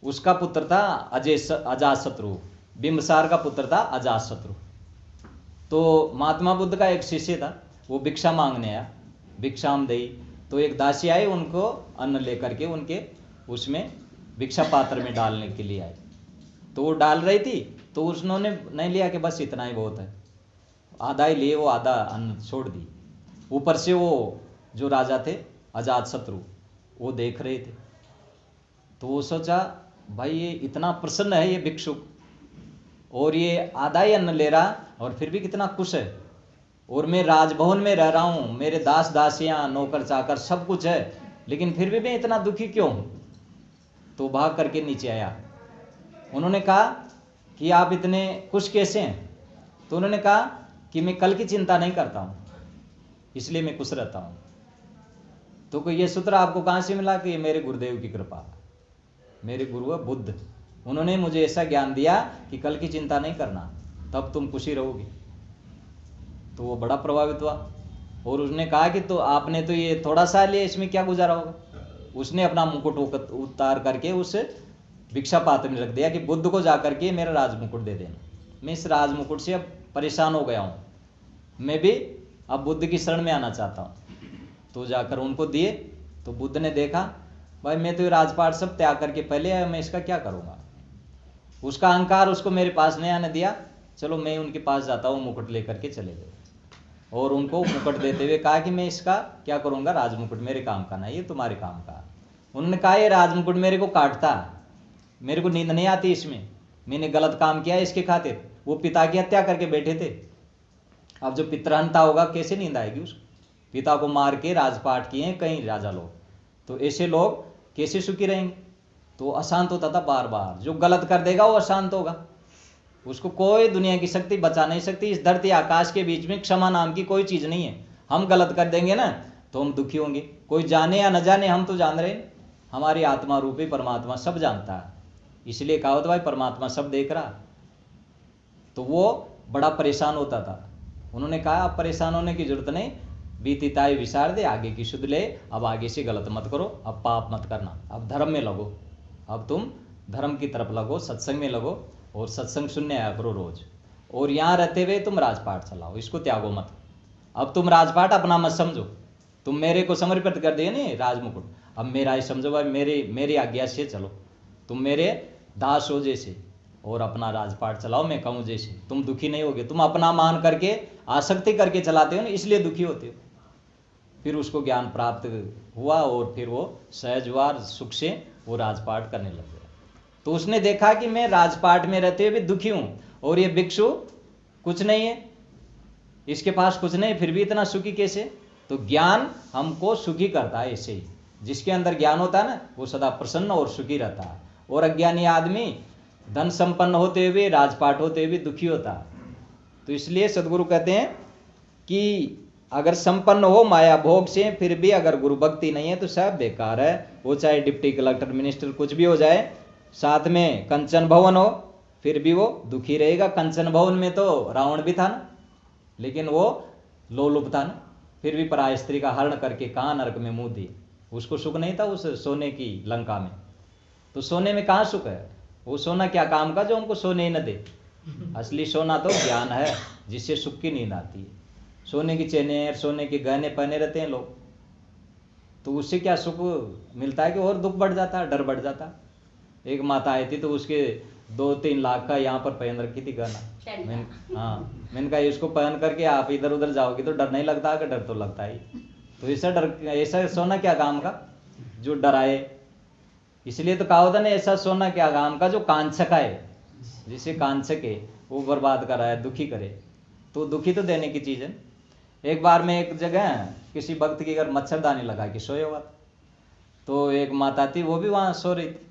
Speaker 1: उसका पुत्र था अजातशत्रु, बिंबिसार का पुत्र था अजातशत्रु। तो महात्मा बुद्ध का एक शिष्य था, वो भिक्षा मांगने आया, भिक्षाम देई। तो एक दासी आई, उनको अन्न लेकर के उनके उसमें भिक्षा पात्र में डालने के लिए आई। तो वो डाल रही थी, तो उन्होंने नहीं लिया कि बस इतना ही बहुत है, आधा ही लिए, वो आधा अन्न छोड़ दी। ऊपर से वो जो राजा थे अजातशत्रु, वो देख रहे थे। तो वो सोचा भाई ये इतना प्रसन्न है ये भिक्षुक, और ये आधा ही अन्न ले रहा और फिर भी कितना खुश है, और मैं राजभवन में रह रहा हूं, मेरे दास दासियां, नौकर चाकर सब कुछ है, लेकिन फिर भी मैं इतना दुखी क्यों हूं। तो भाग करके नीचे आया। उन्होंने कहा कि आप इतने खुश कैसे हैं? तो उन्होंने कहा कि मैं कल की चिंता नहीं करता हूं, इसलिए मैं खुश रहता हूं। तो ये सूत्र आपको कहां से मिला? कि ये मेरे गुरुदेव की कृपा, मेरे गुरु है बुद्ध, उन्होंने मुझे ऐसा ज्ञान दिया कि कल की चिंता नहीं करना, तब तुम खुशी रहोगी। तो वो बड़ा प्रभावित हुआ, और उसने कहा कि तो आपने तो ये थोड़ा सा लिया, इसमें क्या गुजारा होगा। उसने अपना मुकुट उतार करके उस भिक्षा पात्र में रख दिया कि बुद्ध को जाकर के मेरा राज मुकुट दे देना, मैं इस राज मुकुट से अब परेशान हो गया हूँ, मैं भी अब बुद्ध की शरण में आना चाहता हूँ। तो जाकर उनको दिए। तो बुद्ध ने देखा भाई मैं तो ये राजपाट सब त्याग करके पहले आया, मैं इसका क्या करूँगा। उसका अहंकार उसको मेरे पास नहीं आने दिया, चलो मैं उनके पास जाता हूँ, मुकुट लेकर के चले गए। और उनको मुकुट देते हुए कहा कि मैं इसका क्या करूँगा, राजमुकुट मेरे काम का नहीं, ये तुम्हारे काम का। उन्होंने कहा ये राजमुकुट मेरे को काटता, मेरे को नींद नहीं आती इसमें, मैंने गलत काम किया इसके खातिर। वो पिता की हत्या करके बैठे थे। अब जो पितृहंता होगा कैसे नींद आएगी उसको? पिता को मार के राजपाट किए हैं कई राजा लोग, तो ऐसे लोग कैसे सुखी रहेंगे? तो अशांत होता था बार बार। जो गलत कर देगा वो अशांत होगा, उसको कोई दुनिया की शक्ति बचा नहीं सकती। इस धरती आकाश के बीच में क्षमा नाम की कोई चीज नहीं है। हम गलत कर देंगे ना तो हम दुखी होंगे, कोई जाने या न जाने, हम तो जान रहे हैं। हमारी आत्मा रूपी परमात्मा सब जानता है, इसलिए कहा होता भाई परमात्मा सब देख रहा। तो वो बड़ा परेशान होता था। उन्होंने कहा अब परेशान होने की जरूरत नहीं, बीती ताई विसार दे, आगे की शुद्ध ले। अब आगे से गलत मत करो, अब पाप मत करना, अब धर्म में लगो, अब तुम धर्म की तरफ लगो, सत्संग में लगो और सत्संग सुनने आया करो रोज। और यहाँ रहते हुए तुम राजपाट चलाओ, इसको त्यागो मत। अब तुम राजपाट अपना मत समझो, तुम मेरे को समर्पित कर दिए नहीं राजमुकुट, अब मेरा ही समझो भाई, मेरी आज्ञा से चलो, तुम मेरे दास हो जैसे और अपना राजपाट चलाओ मैं कहूँ जैसे। तुम दुखी नहीं होगे, तुम अपना मान करके आसक्ति करके चलाते हो ना, इसलिए दुखी होते हो। फिर उसको ज्ञान प्राप्त हुआ और फिर वो सहज हुआ, सुख से वो राजपाट करने लग गया। तो उसने देखा कि मैं राजपाट में रहते हुए भी दुखी हूं और ये भिक्षु कुछ नहीं है, इसके पास कुछ नहीं, फिर भी इतना सुखी कैसे? तो ज्ञान हमको सुखी करता है ऐसे ही। जिसके अंदर ज्ञान होता है ना वो सदा प्रसन्न और सुखी रहता है। और अज्ञानी आदमी धन संपन्न होते हुए, राजपाट होते हुए दुखी होता है। तो इसलिए सदगुरु कहते हैं कि अगर संपन्न हो माया भोग से फिर भी अगर गुरु भक्ति नहीं है तो सब बेकार है। वो चाहे डिप्टी कलेक्टर मिनिस्टर कुछ भी हो जाए, साथ में कंचन भवन हो, फिर भी वो दुखी रहेगा। कंचन भवन में तो रावण भी था ना, लेकिन वो लोलुप था ना, फिर भी पराय स्त्री का हरण करके कहाँ नरक में मुंह दिए। उसको सुख नहीं था उस सोने की लंका में। तो सोने में कहाँ सुख है? वो सोना क्या काम का जो हमको सोने ही न दे। असली सोना तो ज्ञान है, जिससे सुख की नींद आती है। सोने की चेनें, सोने के गहने पहने रहते हैं लोग, तो उससे क्या सुख मिलता है कि और दुख बढ़ जाता है, डर बढ़ जाता। एक माता आई थी तो उसके 2-3 लाख का यहाँ पर पहन रखी थी गहना। मैंने कहा इसको पहन करके आप इधर उधर जाओगे तो डर नहीं लगता? कि डर तो लगता ही। तो ऐसा सोना क्या काम का जो डराए? इसलिए तो कहा होता ना, ऐसा सोना क्या काम का जो कांचक है, जिसे कांचक है वो बर्बाद कराए, दुखी करे। तो दुखी तो देने की चीज है। एक बार मैं एक जगह किसी भक्त के घर मच्छरदानी लगा के सोया हुआ, तो एक माता थी वो भी वहां सो रही थी।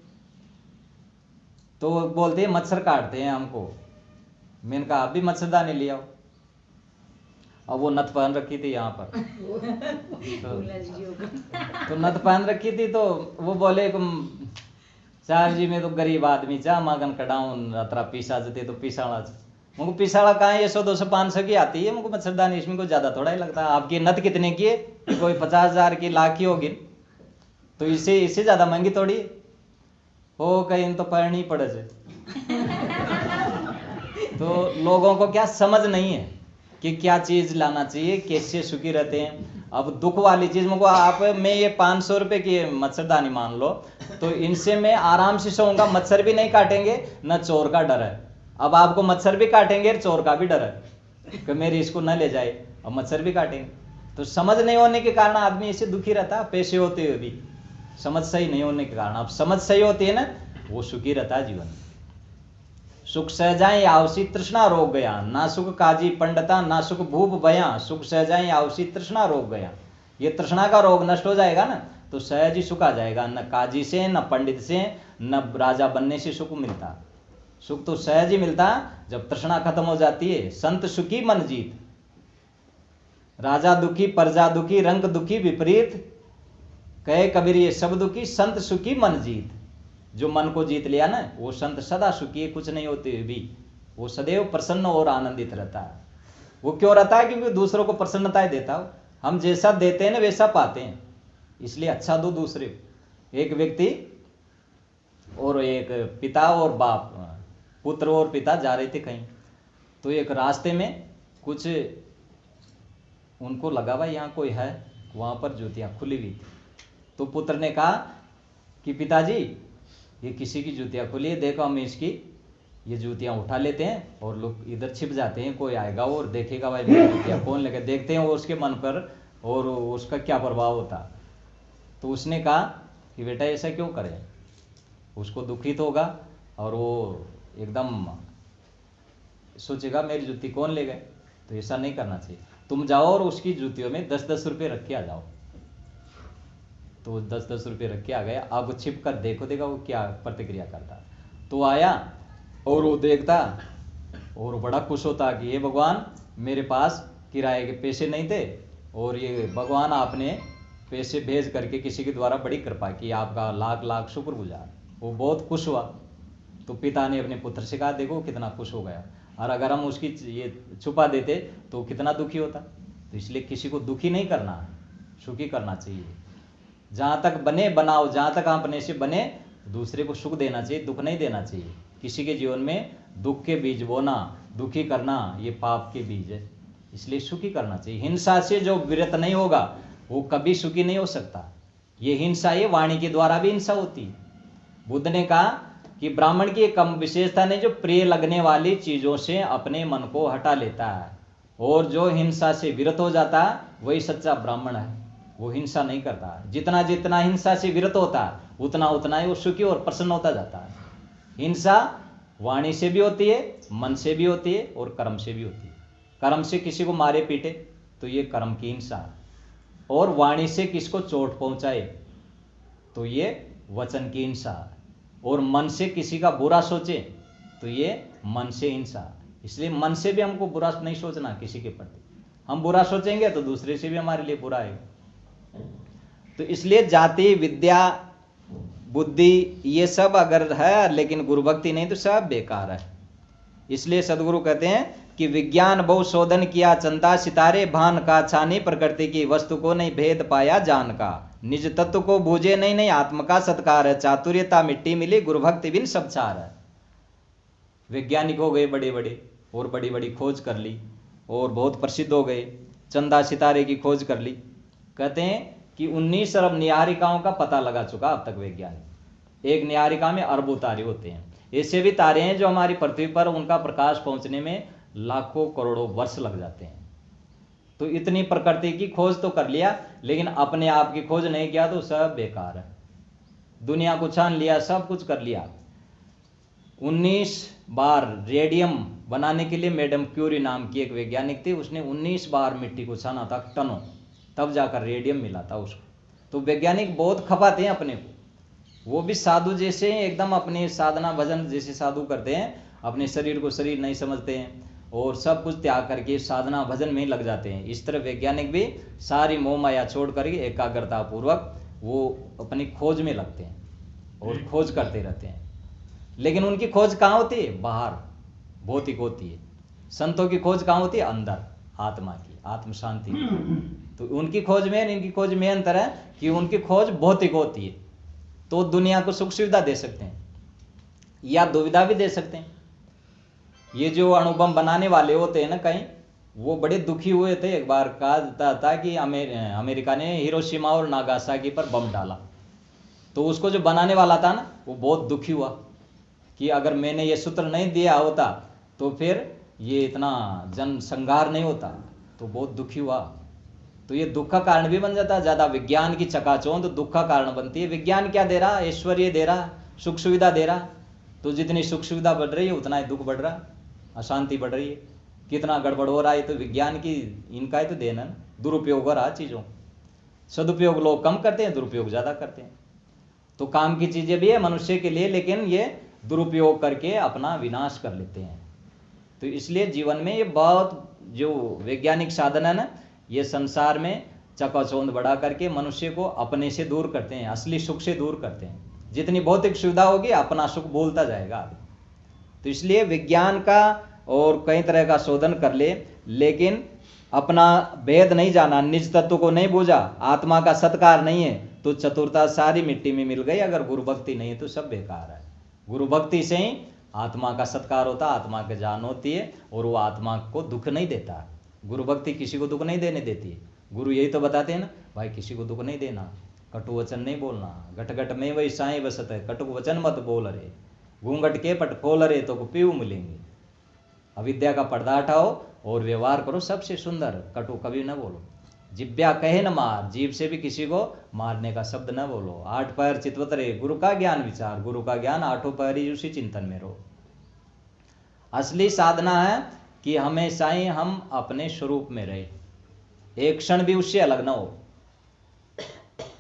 Speaker 1: तो वो बोलते हैं मच्छर काटते हैं हमको। मैंने कहा आप भी मच्छरदानी ले आओ। अब वो नथ पहन रखी थी यहाँ पर तो नथ पहन रखी थी, तो वो बोले चार जी मैं तो गरीब आदमी चा मगन कटाऊं अतरा पीसा जते तो पीसाड़ा मुझको पीसाड़ा कहाँ है? 100-200-500 की आती है मुझको मच्छरदानी, इसमें कोई ज्यादा थोड़ा ही लगता है। आपकी नथ कितने की है? कोई 50,000 की, लाख की होगी, तो इससे ज्यादा महंगी थोड़ी हो, कहीं तो पढ़नी पड़े से। तो लोगों को क्या समझ नहीं है कि क्या चीज लाना चाहिए, कैसे सुखी रहते हैं। अब दुख वाली चीज मुझको आप मैं ये 500 रुपए की मच्छरदानी मान लो, तो इनसे मैं आराम से सोऊंगा, मच्छर भी नहीं काटेंगे, न चोर का डर है। अब आपको मच्छर भी काटेंगे, चोर का भी डर है कि मेरी इसको न ले जाए, और मच्छर भी काटेंगे। तो समझ नहीं होने के कारण आदमी ऐसे दुखी रहता है, पैसे होते हुए भी समझ सही नहीं होने के कारण। अब समझ सही होती है ना, वो सुखी रहता है जीवन। सुख सहजाएं आवसी तृष्णा रोग गया, ना सुख काजी पंडिता, ना सुख भूप भया, सुख सहजाएं आवसी तृष्णा रोग गया। ये तृष्णा का रोग नष्ट हो जाएगा ना तो सहज ही सुख आ जाएगा। न काजी से, न पंडित से, न राजा बनने से सुख मिलता। सुख तो सहज ही मिलता जब तृष्णा खत्म हो जाती है। संत सुखी मन जीत, राजा दुखी प्रजा दुखी, रंग दुखी विपरीत, कहे कबीर ये सब दुखी, संत सुखी मन जीत। जो मन को जीत लिया ना वो संत सदा सुखी है, कुछ नहीं होते हुए भी वो सदैव प्रसन्न और आनंदित रहता है। वो क्यों रहता है? क्योंकि दूसरों को प्रसन्नता देता हो। हम जैसा देते हैं ना वैसा पाते हैं, इसलिए अच्छा दो दूसरे। एक व्यक्ति और एक पिता और बाप, पुत्र और पिता जा रहे थे कहीं, तो एक रास्ते में कुछ उनको लगा भाई यहाँ कोई है, वहां पर जूतियां खुली हुई थी। तो पुत्र ने कहा कि पिताजी ये किसी की जूतियां खुली है, देखो हम इसकी ये जूतियां उठा लेते हैं और लोग इधर छिप जाते हैं, कोई आएगा और देखेगा भाई मेरी जूतियां कौन लेके, देखते हैं वो उसके मन पर और उसका क्या प्रभाव होता। तो उसने कहा कि बेटा ऐसा क्यों करें, उसको दुखित होगा और वो एकदम सोचेगा मेरी जूती कौन ले गए। तो ऐसा नहीं करना चाहिए। तुम जाओ और उसकी जूतियों में 10-10 रुपये रख के आ जाओ। तो 10-10 रुपये रख के आ गए, आपको छिप कर देखा वो क्या प्रतिक्रिया करता। तो आया और वो देखता और बड़ा खुश होता कि ये भगवान, मेरे पास किराए के पैसे नहीं थे और ये भगवान आपने पैसे भेज करके किसी के द्वारा बड़ी कृपा की, आपका लाख लाख शुक्रगुजार। वो बहुत खुश हुआ। तो पिता ने अपने पुत्र से कहा देखो कितना खुश हो गया, और अगर हम उसकी ये छुपा देते तो कितना दुखी होता। तो इसलिए किसी को दुखी नहीं करना, सुखी करना चाहिए। जहाँ तक बने बनाओ, जहाँ तक अपने से बने दूसरे को सुख देना चाहिए, दुख नहीं देना चाहिए। किसी के जीवन में दुख के बीज बोना, दुखी करना, ये पाप के बीज है। इसलिए सुखी करना चाहिए। हिंसा से जो विरत नहीं होगा वो कभी सुखी नहीं हो सकता। ये हिंसा, ये वाणी के द्वारा भी हिंसा होती है। बुद्ध ने कहा कि ब्राह्मण की एक कम विशेषता नहीं, जो प्रिय लगने वाली चीजों से अपने मन को हटा लेता है, और जो हिंसा से विरत हो जाता है वही सच्चा ब्राह्मण है। वो हिंसा नहीं करता। जितना जितना हिंसा से विरत होता है उतना उतना ही वो सुखी और प्रसन्न होता जाता है। हिंसा वाणी से भी होती है, मन से भी होती है और कर्म से भी होती है। कर्म से किसी को मारे पीटे तो ये कर्म की हिंसा है, और वाणी से किसको चोट पहुंचाए तो ये वचन की हिंसा है, और मन से किसी का बुरा सोचे तो ये मन से हिंसा। इसलिए मन से भी हमको बुरा नहीं सोचना किसी के प्रति। हम बुरा सोचेंगे तो दूसरे से भी हमारे लिए बुरा है। तो इसलिए जाति, विद्या, बुद्धि ये सब अगर है लेकिन गुरु भक्ति नहीं तो सब बेकार है। इसलिए सदगुरु कहते हैं कि विज्ञान बहु शोधन किया चंदा सितारे, भान का छानी प्रकृति की वस्तु को नहीं भेद पाया जान का, निज तत्व को बूझे नहीं आत्म का सत्कार है, चातुर्यता मिट्टी मिली गुरु भक्ति बिन सब चार है। वैज्ञानिक हो गए बड़े बड़े और बड़ी बड़ी खोज कर ली और बहुत प्रसिद्ध हो गए, चंदा सितारे की खोज कर ली। कहते हैं कि 19 अरब निहारिकाओं का पता लगा चुका अब तक वैज्ञानिक। एक निहारिका में अरबों तारे होते हैं। ऐसे भी तारे हैं जो हमारी पृथ्वी पर उनका प्रकाश पहुंचने में लाखों करोड़ों वर्ष लग जाते हैं। तो इतनी प्रकृति की खोज तो कर लिया, लेकिन अपने आप की खोज नहीं किया तो सब बेकार है। दुनिया को छान लिया, सब कुछ कर लिया। 19 बार रेडियम बनाने के लिए मैडम क्यूरी नाम की एक वैज्ञानिक थी, उसने 19 बार मिट्टी को छाना था टनों, तब जाकर रेडियम मिला था उसको। तो वैज्ञानिक बहुत खपाते हैं अपने को। वो भी साधु जैसे एकदम अपने साधना भजन जैसे साधु करते हैं, अपने शरीर को शरीर नहीं समझते हैं और सब कुछ त्याग करके साधना भजन में ही लग जाते हैं। इस तरह वैज्ञानिक भी सारी मोह माया छोड़ कर एकाग्रता पूर्वक वो अपनी खोज में लगते हैं और खोज करते रहते हैं। लेकिन उनकी खोज कहाँ होती है? बाहर, भौतिक होती है। संतों की खोज कहाँ होती है? अंदर, आत्मा की, आत्म शांति की। तो उनकी खोज में इनकी खोज में अंतर है कि उनकी खोज भौतिक होती है, तो दुनिया को सुख सुविधा दे सकते हैं या दुविधा भी दे सकते हैं। ये जो अणुबम बनाने वाले होते हैं ना, कहीं वो बड़े दुखी हुए थे। एक बार कहा जाता था कि अमेरिका ने हिरोशिमा और नागासाकी पर बम डाला, तो उसको जो बनाने वाला था ना वो बहुत दुखी हुआ कि अगर मैंने ये सूत्र नहीं दिया होता तो फिर ये इतना जनसंहार नहीं होता। तो बहुत दुखी हुआ। तो ये दुख का कारण भी बन जाता है। ज़्यादा विज्ञान की चकाचौंध दुख का कारण बनती है। विज्ञान क्या दे रहा? ऐश्वर्य दे रहा, सुख सुविधा दे रहा। तो जितनी सुख सुविधा बढ़ रही है उतना ही दुख बढ़ रहा, अशांति बढ़ रही है। कितना गड़बड़ हो रहा है, तो विज्ञान की इनका ही तो देन है। दुरुपयोग हो रहा है चीज़ों। सदुपयोग लोग कम करते हैं, दुरुपयोग ज़्यादा करते हैं। तो काम की चीज़ें भी है मनुष्य के लिए, लेकिन ये दुरुपयोग करके अपना विनाश कर लेते हैं। तो इसलिए जीवन में ये बहुत जो वैज्ञानिक साधन है ना, ये संसार में चकाचौंध बढ़ा करके मनुष्य को अपने से दूर करते हैं, असली सुख से दूर करते हैं। जितनी भौतिक सुविधा होगी अपना सुख भूलता जाएगा। तो इसलिए विज्ञान का और कई तरह का शोधन कर ले, लेकिन अपना भेद नहीं जाना, निज तत्व को नहीं बूझा, आत्मा का सत्कार नहीं है, तो चतुरता सारी मिट्टी में मिल गई। अगर गुरु भक्ति नहीं है तो सब बेकार है। गुरु भक्ति से ही आत्मा का सत्कार होता, आत्मा की जान होती है और वो आत्मा को दुख नहीं देता। गुरु भक्ति किसी को दुख नहीं देने देती है। गुरु यही तो बताते हैं ना, भाई किसी को दुख नहीं देना, कटु वचन नहीं बोलना, घट घट में वही साई बसत है, कटु वचन मत बोल रे, घूंघट के पट खोल रे तो पीऊ मिलेंगे। अविद्या का पर्दा हटाओ और व्यवहार करो सबसे सुंदर, कटु कभी न बोलो। जिब्या कहे न मार, जीभ से भी किसी को मारने का शब्द न बोलो। 8 पैर चितवत रहे, गुरु का ज्ञान विचार, गुरु का ज्ञान 8 पैर ही उसी चिंतन में रहो। असली साधना है कि हमेशा ही हम अपने स्वरूप में रहे, एक क्षण भी उससे अलग ना हो।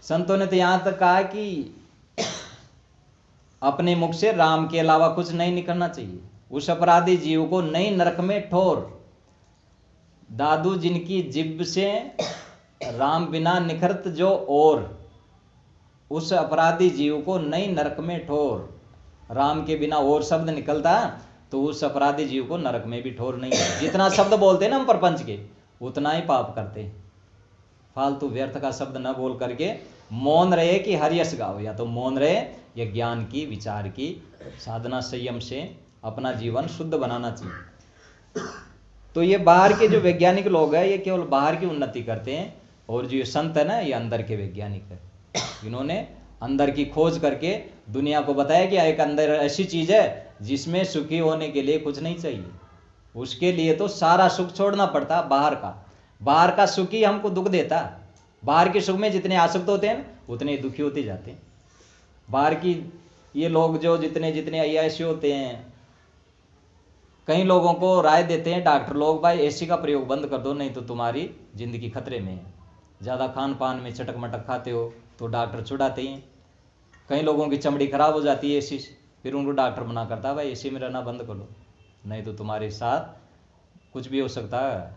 Speaker 1: संतों ने तो यहां तक कहा कि अपने मुख से राम के अलावा कुछ नहीं निकलना चाहिए। उस अपराधी जीव को नहीं नरक में ठोर। दादू जिनकी जिभ से राम बिना निखरत जो और, उस अपराधी जीव को नहीं नरक में ठोर। राम के बिना और शब्द निकलता तो उस अपराधी जीव को नरक में भी ठोर नहीं है। जितना शब्द बोलते ना हम प्रपंच के, उतना ही पाप करते। फालतू व्यर्थ का शब्द न बोल करके मौन रहे कि हरियस गाओ, या तो मौन रहे या ज्ञान की विचार की साधना संयम से अपना जीवन शुद्ध बनाना चाहिए। तो ये बाहर के जो वैज्ञानिक लोग हैं ये केवल बाहर की उन्नति करते हैं, और जो संत है ना ये अंदर के वैज्ञानिक है। इन्होंने अंदर की खोज करके दुनिया को बताया कि एक अंदर ऐसी चीज है जिसमें सुखी होने के लिए कुछ नहीं चाहिए। उसके लिए तो सारा सुख छोड़ना पड़ता। बाहर का सुख ही हमको दुख देता। बाहर के सुख में जितने आसक्त होते हैं उतने दुखी होते जाते हैं। बाहर की ये लोग जो जितने अय्याशी होते हैं, कई लोगों को राय देते हैं डॉक्टर लोग, भाई एसी का प्रयोग बंद कर दो नहीं तो तुम्हारी जिंदगी खतरे में है। ज़्यादा खान पान में चटक मटक खाते हो तो डॉक्टर छुड़ाते हैं। कई लोगों की चमड़ी खराब हो जाती है एसी से, फिर उनको डॉक्टर मना करता है भाई एसी में रहना बंद कर लो नहीं तो तुम्हारे साथ कुछ भी हो सकता है,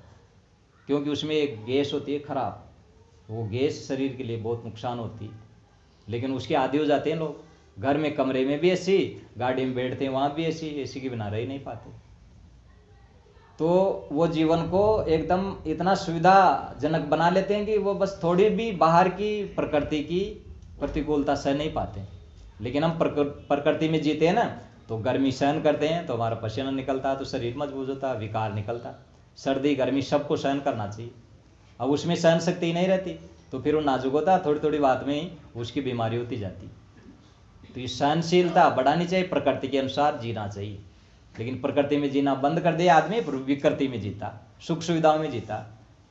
Speaker 1: क्योंकि उसमें एक गैस होती है खराब, वो गैस शरीर के लिए बहुत नुकसान होती है। लेकिन उसके आदी हो जाते हैं लोग। घर में कमरे में भी एसी, गाड़ी में बैठते हैं वहाँ भी एसी, एसी के बिना रह ही नहीं पाते। तो वो जीवन को एकदम इतना सुविधाजनक बना लेते हैं कि वो बस थोड़ी भी बाहर की प्रकृति की प्रतिकूलता सह नहीं पाते। लेकिन हम प्रकृति में जीते हैं ना, तो गर्मी सहन करते हैं तो हमारा पसीना निकलता है तो शरीर मजबूत होता है, विकार निकलता। सर्दी गर्मी सबको सहन करना चाहिए। अब उसमें सहन शक्ति नहीं रहती तो फिर वो नाजुक होता, थोड़ी थोड़ी बात में ही उसकी बीमारी होती जाती। तो ये सहनशीलता बढ़ानी चाहिए, प्रकृति के अनुसार जीना चाहिए। लेकिन प्रकृति में जीना बंद कर दिया आदमी, विकृति में जीता, सुख सुविधाओं में जीता,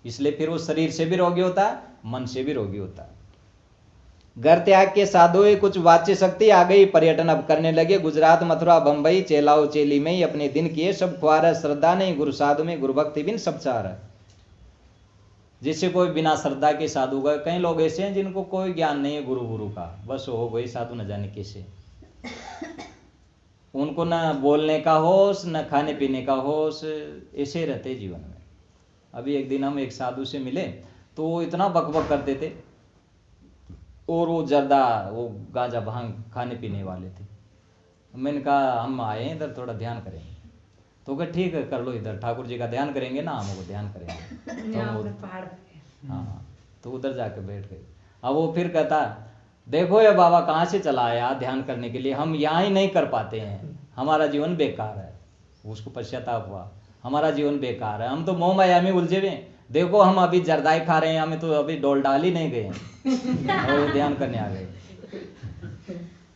Speaker 1: इसलिए फिर वो शरीर से भी रोगी होता है, मन से भी रोगी होता है। घर त्याग के साधु कुछ वाच्य शक्ति आ गई, पर्यटन अब करने लगे। गुजरात मथुरा बंबई चेलाओ चेली में ही अपने दिन किए सब ख्वार है। श्रद्धा नहीं गुरु साधु में गुरु भक्ति बिन सब चार है। जिससे कोई बिना श्रद्धा के साधु गए। कई लोग ऐसे हैं जिनको कोई ज्ञान नहीं है गुरु का, बस हो गए साधु न जाने कैसे। उनको न बोलने का होश न खाने पीने का होश, ऐसे रहते जीवन में। अभी एक दिन हम एक साधु से मिले तो वो इतना बकबक करते थे, और वो जर्दा वो गांजा भांग खाने पीने वाले थे। मैंने कहा हम आए हैं इधर थोड़ा ध्यान करेंगे, तो कहा ठीक है कर लो, इधर ठाकुर जी का ध्यान करेंगे ना, हमको ध्यान करेंगे। तो हाँ, तो उधर जाके बैठ गए। अब वो फिर कहता देखो ये बाबा कहाँ से चला आया ध्यान करने के लिए, हम यहाँ ही नहीं कर पाते हैं, हमारा जीवन बेकार है। उसको पश्चाताप हुआ, हमारा जीवन बेकार है, हम तो मोह माया में उलझे हुए हैं। देखो हम अभी जर्दाई खा रहे हैं, हमें तो अभी डोल डाल ही नहीं गए और ध्यान करने आ गए।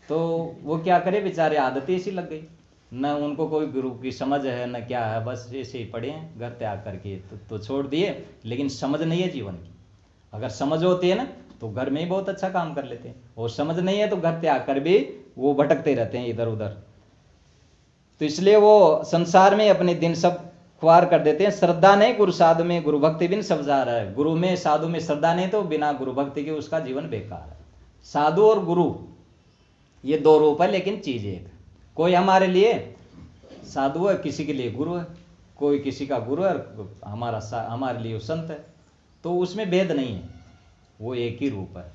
Speaker 1: तो वो क्या करे बेचारे, आदत ऐसी लग गई, न उनको कोई गुरु की समझ है न क्या है, बस ऐसे ही पड़े हैं घर त्याग करके। तो छोड़ दिए, लेकिन समझ नहीं है जीवन की। अगर समझ होती है ना तो घर में ही बहुत अच्छा काम कर लेते हैं, और समझ नहीं है तो घर त्याग कर भी वो भटकते रहते हैं इधर उधर। तो इसलिए वो संसार में अपने दिन सब ख्वार कर देते हैं। श्रद्धा नहीं गुरु साधु में गुरु भक्ति बिन सब जा रहा है। गुरु में साधु में श्रद्धा नहीं तो बिना गुरु भक्ति के उसका जीवन बेकार है। साधु और गुरु ये दो रूप है, लेकिन चीज एक। कोई हमारे लिए साधु है, किसी के लिए गुरु है, कोई किसी का गुरु है, हमारे लिए संत है। तो उसमें भेद नहीं है, वो एक ही रूप है।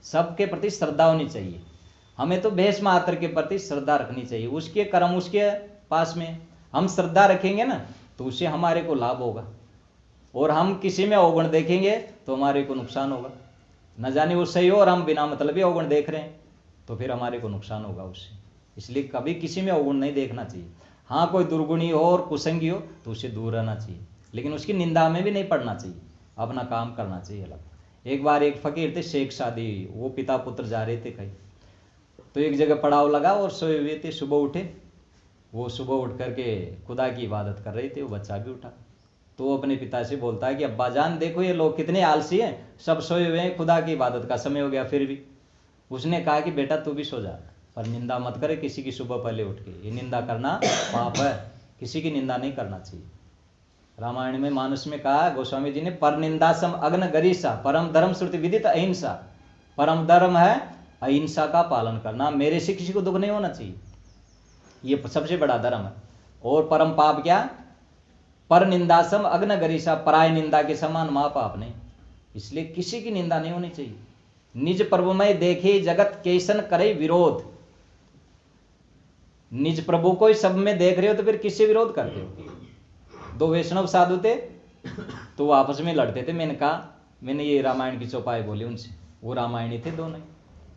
Speaker 1: सबके प्रति श्रद्धा होनी चाहिए। हमें तो भेष मात्र के प्रति श्रद्धा रखनी चाहिए, उसके कर्म उसके पास में हम श्रद्धा रखेंगे ना तो उससे हमारे को लाभ होगा। और हम किसी में अवगुण देखेंगे तो हमारे को नुकसान होगा। न जाने वो सही हो और हम बिना मतलब ही अवगुण देख रहे हैं तो फिर हमारे को नुकसान होगा उससे। इसलिए कभी किसी में अवगुण नहीं देखना चाहिए। हाँ कोई दुर्गुणी हो और कुसंगी हो तो उससे दूर रहना चाहिए, लेकिन उसकी निंदा में भी नहीं पड़ना चाहिए, अपना काम करना चाहिए अलग। एक बार एक फकीर थे, शेख शादी, वो पिता पुत्र जा रहे थे कहीं, तो एक जगह पड़ाव लगा और सोए हुए थे। सुबह उठे, वो सुबह उठ करके खुदा की इबादत कर रहे थे, वो बच्चा भी उठा। तो वो अपने पिता से बोलता है कि अब्बा जान देखो ये लोग कितने आलसी हैं, सब सोए हुए हैं, खुदा की इबादत का समय हो गया फिर भी। उसने कहा कि बेटा तू भी सो जा, पर निंदा मत करे किसी की सुबह पहले उठ के, ये निंदा करना पाप है। किसी की निंदा नहीं करना चाहिए। रामायण में मानुष में कहा गोस्वामी जी ने, पर निंदासम अग्न गरीसा परम धर्म श्रुति विदित अहिंसा। परम धर्म है अहिंसा का पालन करना, मेरे से किसी को दुख नहीं होना चाहिए, ये सबसे बड़ा धर्म है। और परम पाप क्या? पर निंदासम अग्न गरीसा, पराय निंदा के समान महापाप नहीं। इसलिए किसी की निंदा नहीं होनी चाहिए। निज प्रभुमय देखे जगत कैसन करे विरोध। निज प्रभु को ही सब में देख रहे हो तो फिर किससे विरोध करते हो? दो वैष्णव साधु थे तो वो आपस में लड़ते थे। मैंने ये रामायण की चौपाई बोली उनसे, वो रामायणी थे दोनों,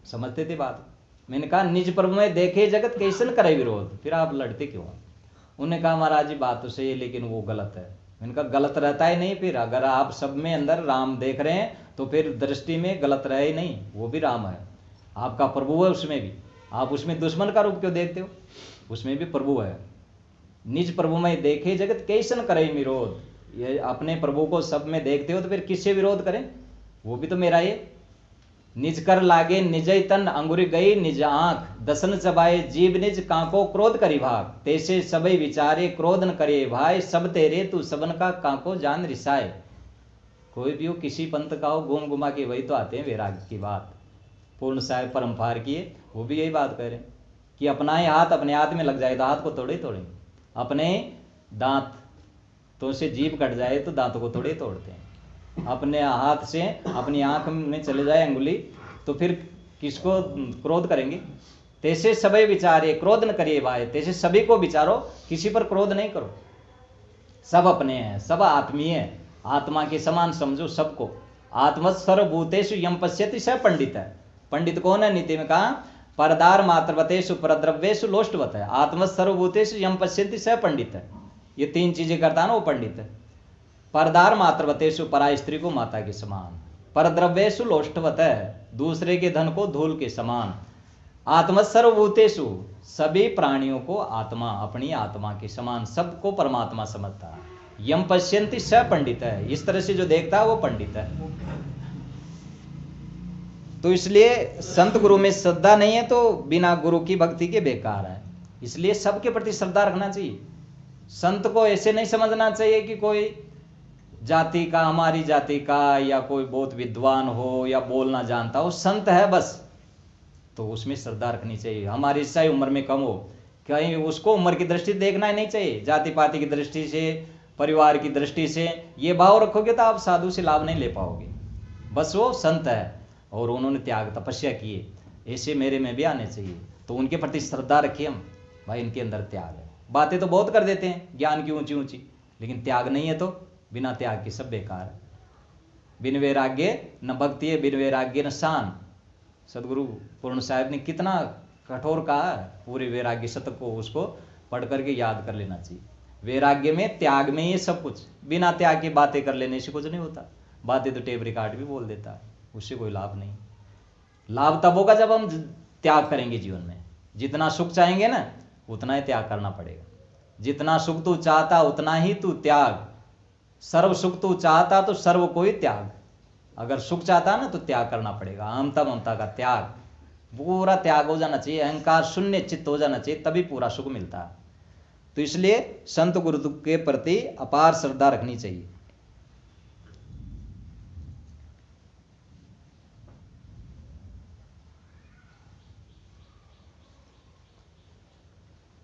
Speaker 1: समझते थे बात। मैंने कहा निज प्रभु में देखे जगत कैसन करे विरोध, फिर आप लड़ते क्यों? उन्होंने कहा महाराज जी बात तो सही है लेकिन वो गलत है। मैंने कहा गलत रहता ही नहीं, फिर अगर आप सब में अंदर राम देख रहे हैं तो फिर दृष्टि में गलत रहे ही नहीं, वो भी राम है, आपका प्रभु है उसमें भी। आप उसमें दुश्मन का रूप क्यों देखते हो? उसमें भी प्रभु है। निज प्रभु में देखे जगत कैसन करे विरोध, ये अपने प्रभु को सब में देखते हो तो फिर किससे विरोध करें? वो भी तो मेरा ये। निज कर लागे निज तन अंगुरी गई निज आंख, दसन चबाए जीव निज कांको क्रोध करी भाग। तैसे सबई विचारे क्रोध न करे भाई, सब तेरे तू सबन का कांको जान रिसाए। कोई भी हो, किसी पंथ का हो, घूम घुमा के वही तो आते हैं वैराग्य की बात। पूर्ण साहेब परम्पार किए, वो भी यही बात कह रहे हैं कि अपना ही हाथ अपने हाथ में लग जाए तो हाथ को तोड़े तोड़ेंगे, अपने दांत तो से जीभ कट जाए तो दांतों को तोड़े तोड़ते हैं, अपने हाथ से अपनी आंख में चले जाए अंगुली तो फिर किसको क्रोध करेंगे? तैसे सभी विचारे क्रोध न करिए भाई, तैसे सभी को विचारो, किसी पर क्रोध नहीं करो। सब अपने हैं, सब आत्मीय है, आत्मा के समान समझो सबको। आत्मत सर्वभूतेषु यम पश्यति स पंडित है। पंडित कौन है? नीति में कहा परदार मात्रवतेषु परद्रव्येषु लोष्टवत है। आत्मत सर्वभूतेषु यम पश्यति स पंडित है। ये तीन चीजें करता है ना वो पंडित है। परदार मात्रवतेषु, पराय स्त्री को माता के समान। परद्रव्येषु लोष्टवत है, दूसरे के धन को धूल के समान। आत्मत सर्वभूतेषु, सभी प्राणियों को आत्मा, अपनी आत्मा के समान, सबको परमात्मा समझता है। यम पश्यन्ति स पंडित है, इस तरह से जो देखता है वो पंडित है। तो इसलिए संत गुरु में श्रद्धा नहीं है तो बिना गुरु की भक्ति के बेकार है। इसलिए सबके प्रति श्रद्धा रखना चाहिए। संत को ऐसे नहीं समझना चाहिए कि कोई जाति का, हमारी जाति का, या कोई बहुत विद्वान हो या बोलना जानता हो, संत है बस, तो उसमें श्रद्धा रखनी चाहिए। हमारी चाहे उम्र में कम हो, कहीं उसको उम्र की दृष्टि से देखना ही नहीं चाहिए, जाति पाति की दृष्टि से, परिवार की दृष्टि से। ये भाव रखोगे तो आप साधु से लाभ नहीं ले पाओगे। बस वो संत है और उन्होंने त्याग तपस्या किए, ऐसे मेरे में भी आने चाहिए, तो उनके प्रति श्रद्धा रखिए हम, भाई इनके अंदर त्याग है। बातें तो बहुत कर देते हैं ज्ञान की ऊंची ऊंची, लेकिन त्याग नहीं है तो बिना त्याग के सब बेकार है। बिन वैराग्य न भक्ति है, बिन वैराग्य न शान। सदगुरु पूर्ण साहिब ने कितना कठोर कहा है, पूरे वैराग्य शतक को उसको पढ़ करके याद कर लेना चाहिए। वैराग्य में, त्याग में ये सब कुछ। बिना त्याग की बातें कर लेने से कुछ नहीं होता। बातें तो टेप रिकॉर्ड भी बोल देता है, उससे कोई लाभ नहीं। लाभ तब होगा जब हम त्याग करेंगे जीवन में। जितना सुख चाहेंगे ना उतना ही त्याग करना पड़ेगा। जितना सुख तू चाहता उतना ही तू त्याग। सर्व सुख तू चाहता तो सर्व को ही त्याग। अगर सुख चाहता ना तो त्याग करना पड़ेगा। अहमता ममता का त्याग, पूरा त्याग हो जाना चाहिए। अहंकार शून्य चित्त हो जाना चाहिए, तभी पूरा सुख मिलता है। तो इसलिए संत गुरु के प्रति अपार श्रद्धा रखनी चाहिए।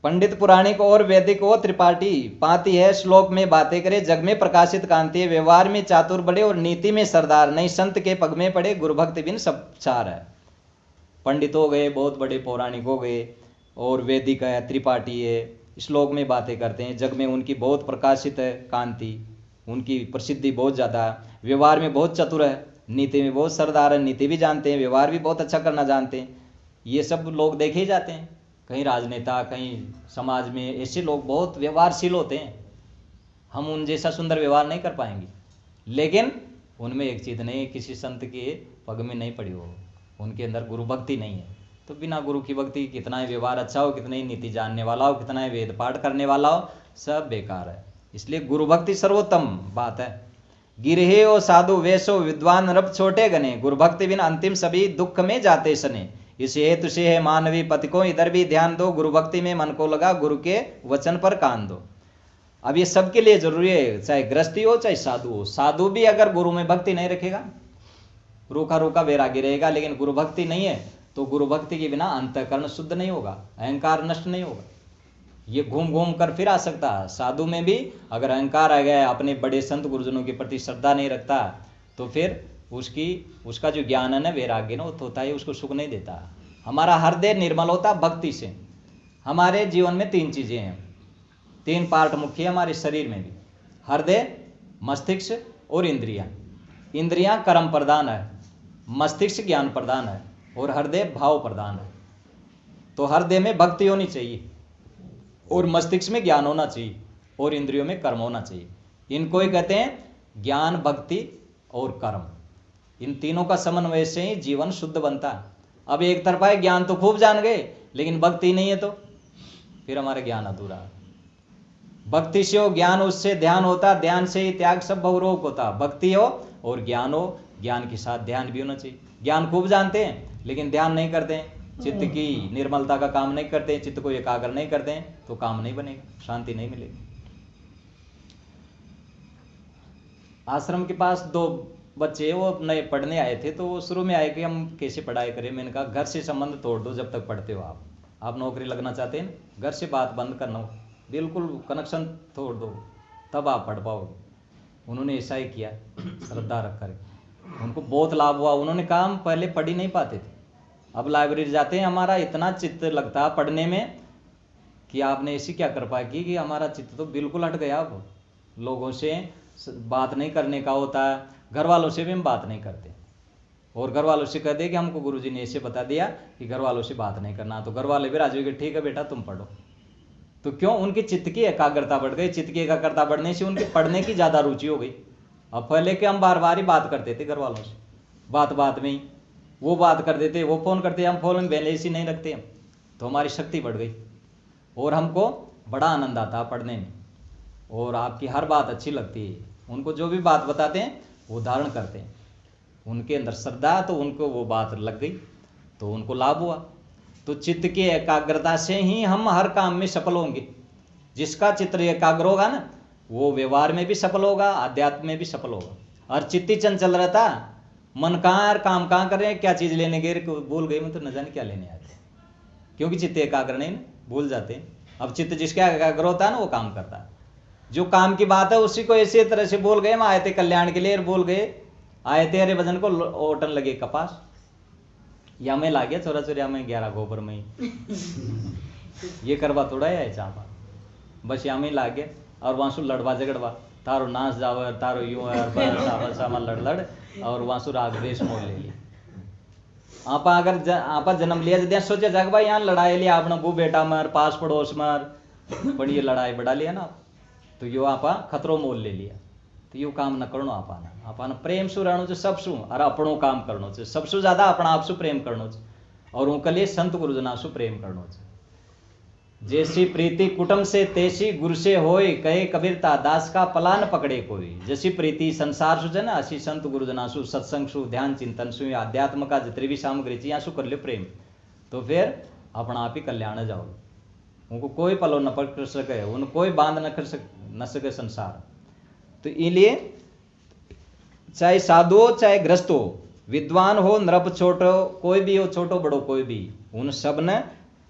Speaker 1: पंडित पुराणिक और वैदिक और त्रिपाठी पाती है। श्लोक में बातें करे, जग में प्रकाशित कांति है। व्यवहार में चातुर बड़े और नीति में सरदार, नहीं संत के पग में पड़े, गुरु भक्ति बिन सब चार है। पंडित हो गए, बहुत बड़े पौराणिक हो गए, और वैदिक है, त्रिपाठी है, श्लोक में बातें करते हैं। जग में उनकी बहुत प्रकाशित है कांति, उनकी प्रसिद्धि बहुत ज़्यादा है। व्यवहार में बहुत चतुर है, नीति में बहुत सरदार है, नीति भी जानते हैं, व्यवहार भी बहुत अच्छा करना जानते हैं। ये सब लोग देखे ही जाते हैं, कहीं राजनेता, कहीं समाज में ऐसे लोग बहुत व्यवहारशील होते हैं। हम उन जैसा सुंदर व्यवहार नहीं कर पाएंगे, लेकिन उनमें एक चीज़ नहीं, किसी संत के पग में नहीं पड़ी हो, उनके अंदर गुरु भक्ति नहीं है। तो बिना गुरु की भक्ति कितना ही व्यवहार अच्छा हो, कितना ही नीति जानने वाला हो, कितना ही वेद पाठ करने वाला हो, सब बेकार है। इसलिए गुरु भक्ति सर्वोत्तम बात है। गिरहे ओ साधु वेशो विद्वान रब छोटे गने, गुरु भक्ति बिन अंतिम सभी दुख में जाते सने। इस हेतु से है मानवी पति को इधर भी ध्यान दो, गुरु भक्ति में मन को लगा, गुरु के वचन पर कान दो। अब ये सबके लिए जरूरी है, चाहे गृहस्थी हो चाहे साधु हो। साधु भी अगर गुरु में भक्ति नहीं रखेगा, रूखा रूखा वैरागी रहेगा, लेकिन गुरु भक्ति नहीं है तो गुरु भक्ति के बिना अंतःकरण शुद्ध नहीं होगा, अहंकार नष्ट नहीं होगा। ये घूम घूम कर फिर आ सकता है। साधु में भी अगर अहंकार आ गया, अपने बड़े संत गुरुजनों के प्रति श्रद्धा नहीं रखता, तो फिर उसका जो ज्ञान है ना, वैराग्य ना होता है, उसको सुख नहीं देता। हमारा हृदय निर्मल होता भक्ति से। हमारे जीवन में 3 चीजें हैं, 3 पार्ट मुख्य है हमारे शरीर में भी, हृदय, मस्तिष्क और इंद्रियां। इंद्रियां कर्म प्रधान है, मस्तिष्क ज्ञान प्रधान है और हृदय भाव प्रधान है। तो हृदय में भक्ति होनी चाहिए और मस्तिष्क में ज्ञान होना चाहिए और इंद्रियों में कर्म होना चाहिए। इनको ही कहते हैं ज्ञान, भक्ति और कर्म। इन तीनों का समन्वय से ही जीवन शुद्ध बनता है। अब एक तरफा है, ज्ञान तो खूब जान गए लेकिन भक्ति नहीं है, तो फिर हमारा ज्ञान अधूरा है। भक्ति से हो, ज्ञान उससे ध्यान होता, ध्यान से ही त्याग सब बहुरोग होता। भक्ति हो और ज्ञान हो, ज्ञान के साथ ध्यान भी होना चाहिए। ज्ञान खूब जानते हैं लेकिन ध्यान नहीं करते हैं, चित्त की निर्मलता का काम नहीं करते हैं, चित्त को एकाग्र नहीं करते हैं, तो काम नहीं बनेगा, शांति नहीं मिलेगी। आश्रम के पास 2 बच्चे वो नए पढ़ने आए थे, तो वो शुरू में आए कि हम कैसे पढ़ाई करें। मैंने कहा घर से संबंध तोड़ दो जब तक पढ़ते हो। आप नौकरी लगना चाहते हैं, घर से बात बंद करना हो, बिल्कुल कनेक्शन तोड़ दो, तब आप पढ़ पाओगे। उन्होंने ऐसा ही किया, श्रद्धा रख कर। उनको बहुत लाभ हुआ। उन्होंने कहा हम पहले पढ़ ही नहीं पाते थे, अब लाइब्रेरी जाते हैं, हमारा इतना चित्त लगता है पढ़ने में कि आपने ऐसी क्या कृपा की कि हमारा चित्त तो बिल्कुल हट गया। अब लोगों से बात नहीं करने का होता है, घर वालों से भी हम बात नहीं करते, और घर वालों से कहते कि हमको गुरुजी ने ऐसे बता दिया कि घर वालों से बात नहीं करना, तो घर वाले भी राजी हो गए, ठीक है बेटा तुम पढ़ो। तो क्यों? उनकी चित्त की एकाग्रता बढ़ गई। चित्त की एकाग्रता बढ़ने से उनके पढ़ने की ज़्यादा रुचि हो गई। अब पहले के हम बार बार ही बात करते थे घर वालों से, बात में ही वो बात कर देते, वो फ़ोन करते, हम फ़ोन में बैलेंस ही नहीं रखते हम, तो हमारी शक्ति बढ़ गई और हमको बड़ा आनंद आता है पढ़ने में, और आपकी हर बात अच्छी लगती है। उनको जो भी बात बताते हैं वो धारण करते हैं, उनके अंदर श्रद्धा, तो उनको वो बात लग गई, तो उनको लाभ हुआ। तो चित्त की एकाग्रता से ही हम हर काम में सफल होंगे। जिसका चित्त एकाग्र होगा ना, वो व्यवहार में भी सफल होगा, अध्यात्म में भी सफल होगा। और चित्त ही चंचल रहता, मन कहाँ और काम कहाँ कर रहे हैं, क्या चीज़ लेने गए, भूल गए, मैं तो न जाने क्या लेने आते, क्योंकि चित्त एकाग्र नहीं, भूल जाते हैं। अब चित्त जिसका एकाग्र होता है ना, वो काम करता है। जो काम की बात है उसी को ऐसी तरह से बोल गए, हम आए थे कल्याण के लिए, बोल गए, आए थे हरे भजन को ओटन लगे कपास, या मैं ला गया चोरा चोरिया में 11 गोबर में ये करवा थोड़ा है चापा, बस या में ला गया। और वहां सु लड़वा झगड़वा, तारो नाच जावर, तारो यूं है लड़ और वहां सु राग द्वेष मोल ले लिया। आपा अगर आपा जन्म लिया जब सोचा जाग भाई यहाँ लड़ाई लिया आपने बू बेटा मर, पास पड़ोस मर, पर ये लड़ाई बढ़ा लिया ना, तो यो आपा खतरो मोल ले लिया। तो यो काम न करनो, आपाने प्रेम सु रहनो छे, सब सु अरे अपनो काम करनो छे, सबसु ज्यादा अपना आप सु प्रेम करनो छे, और उनके लिए संत गुरुजना सु प्रेम करनो छे। जैसी प्रीति कुटुंब से तैसी गुरु से होय, कहे कबीरता दास का पला न पकड़े कोई। जैसी प्रीति संसार सु है ना, असी संत गुरुजना सु, सत्संग सु, ध्यान चिंतन सु, अध्यात्म का जितनी भी सामग्री चाहिए सु कर ले प्रेम, तो फिर अपना आप ही कल्याण जाओ। उनको कोई पलो न पकड़ सके, उनको कोई बांध न सके संसार। तो इसलिए चाहे साधु हो चाहे ग्रस्त हो, विद्वान हो नृप छोटो, कोई भी हो, छोटो बड़ो कोई भी, उन सब ने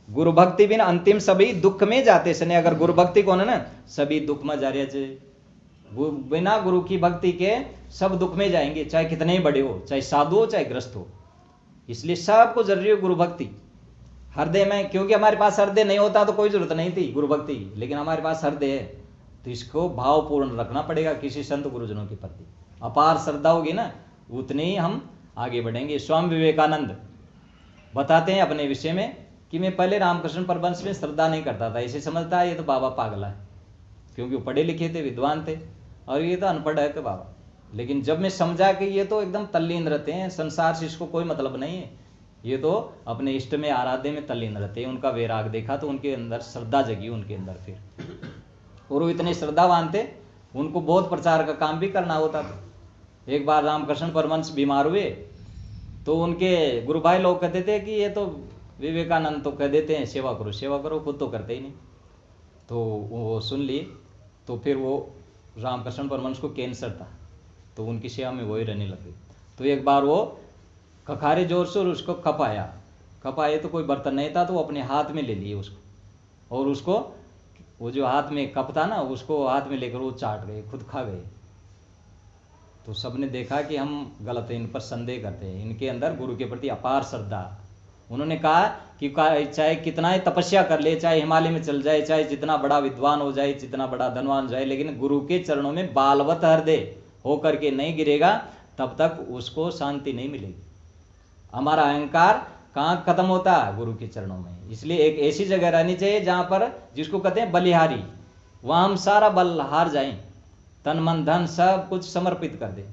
Speaker 1: गुरु भक्ति बिना अंतिम सभी दुख में जाते सने। अगर गुरु भक्ति को ना सभी दुख में जा रहे थे, बिना गुरु की भक्ति के सब दुख में जाएंगे, चाहे कितने ही बड़े हो, चाहे साधु हो चाहे ग्रस्त हो। इसलिए सबको जरूरी है गुरु भक्ति हृदय में, क्योंकि हमारे पास हृदय नहीं होता तो कोई जरूरत नहीं थी गुरु भक्ति, लेकिन हमारे पास हृदय है, तो इसको भावपूर्ण रखना पड़ेगा किसी संत गुरुजनों के प्रति। अपार श्रद्धा होगी ना, उतने ही हम आगे बढ़ेंगे। स्वामी विवेकानंद बताते हैं अपने विषय में कि मैं पहले रामकृष्ण परमहंस में श्रद्धा नहीं करता था, इसे समझता है ये तो बाबा पागल है, क्योंकि वो पढ़े लिखे थे, विद्वान थे, और ये तो अनपढ़ है तो बाबा। लेकिन जब मैं समझा कि ये तो एकदम तल्लीन रहते हैं, संसार से इसको कोई मतलब नहीं है, ये तो अपने इष्ट में आराध्य में तल्लीन रहते हैं, उनका वैराग देखा तो उनके अंदर श्रद्धा जगी उनके अंदर फिर, और वो इतने श्रद्धावान थे, उनको बहुत प्रचार का काम भी करना होता था। एक बार रामकृष्ण परमहंस बीमार हुए तो उनके गुरु भाई लोग कहते थे कि ये तो विवेकानंद तो कह देते हैं सेवा करो सेवा करो, खुद तो करते ही नहीं। तो वो सुन लिए तो फिर वो रामकृष्ण परमहंस को कैंसर था, तो उनकी सेवा में वही रहने लगे। तो एक बार वो खखारे जोर से और उसको कप आए तो कोई बर्तन नहीं था, तो वो अपने हाथ में ले लिए उसको, और उसको वो जो हाथ में कप था ना, उसको हाथ में लेकर वो चाट गए, खुद खा गए। तो सबने देखा कि हम गलत हैं, इन पर संदेह करते हैं, इनके अंदर गुरु के प्रति अपार श्रद्धा। उन्होंने कहा कि चाहे कितना ही तपस्या कर ले, चाहे हिमालय में चल जाए, चाहे जितना बड़ा विद्वान हो जाए, जितना बड़ा धनवान हो जाए, लेकिन गुरु के चरणों में बालवत हृदय होकर के नहीं गिरेगा, तब तक उसको शांति नहीं मिलेगी। हमारा अहंकार कहाँ खत्म होता है? गुरु के चरणों में। इसलिए एक ऐसी जगह रहनी चाहिए जहां पर, जिसको कहते हैं बलिहारी, वहां हम सारा बल हार जाएं, तन मन धन सब कुछ समर्पित कर दें,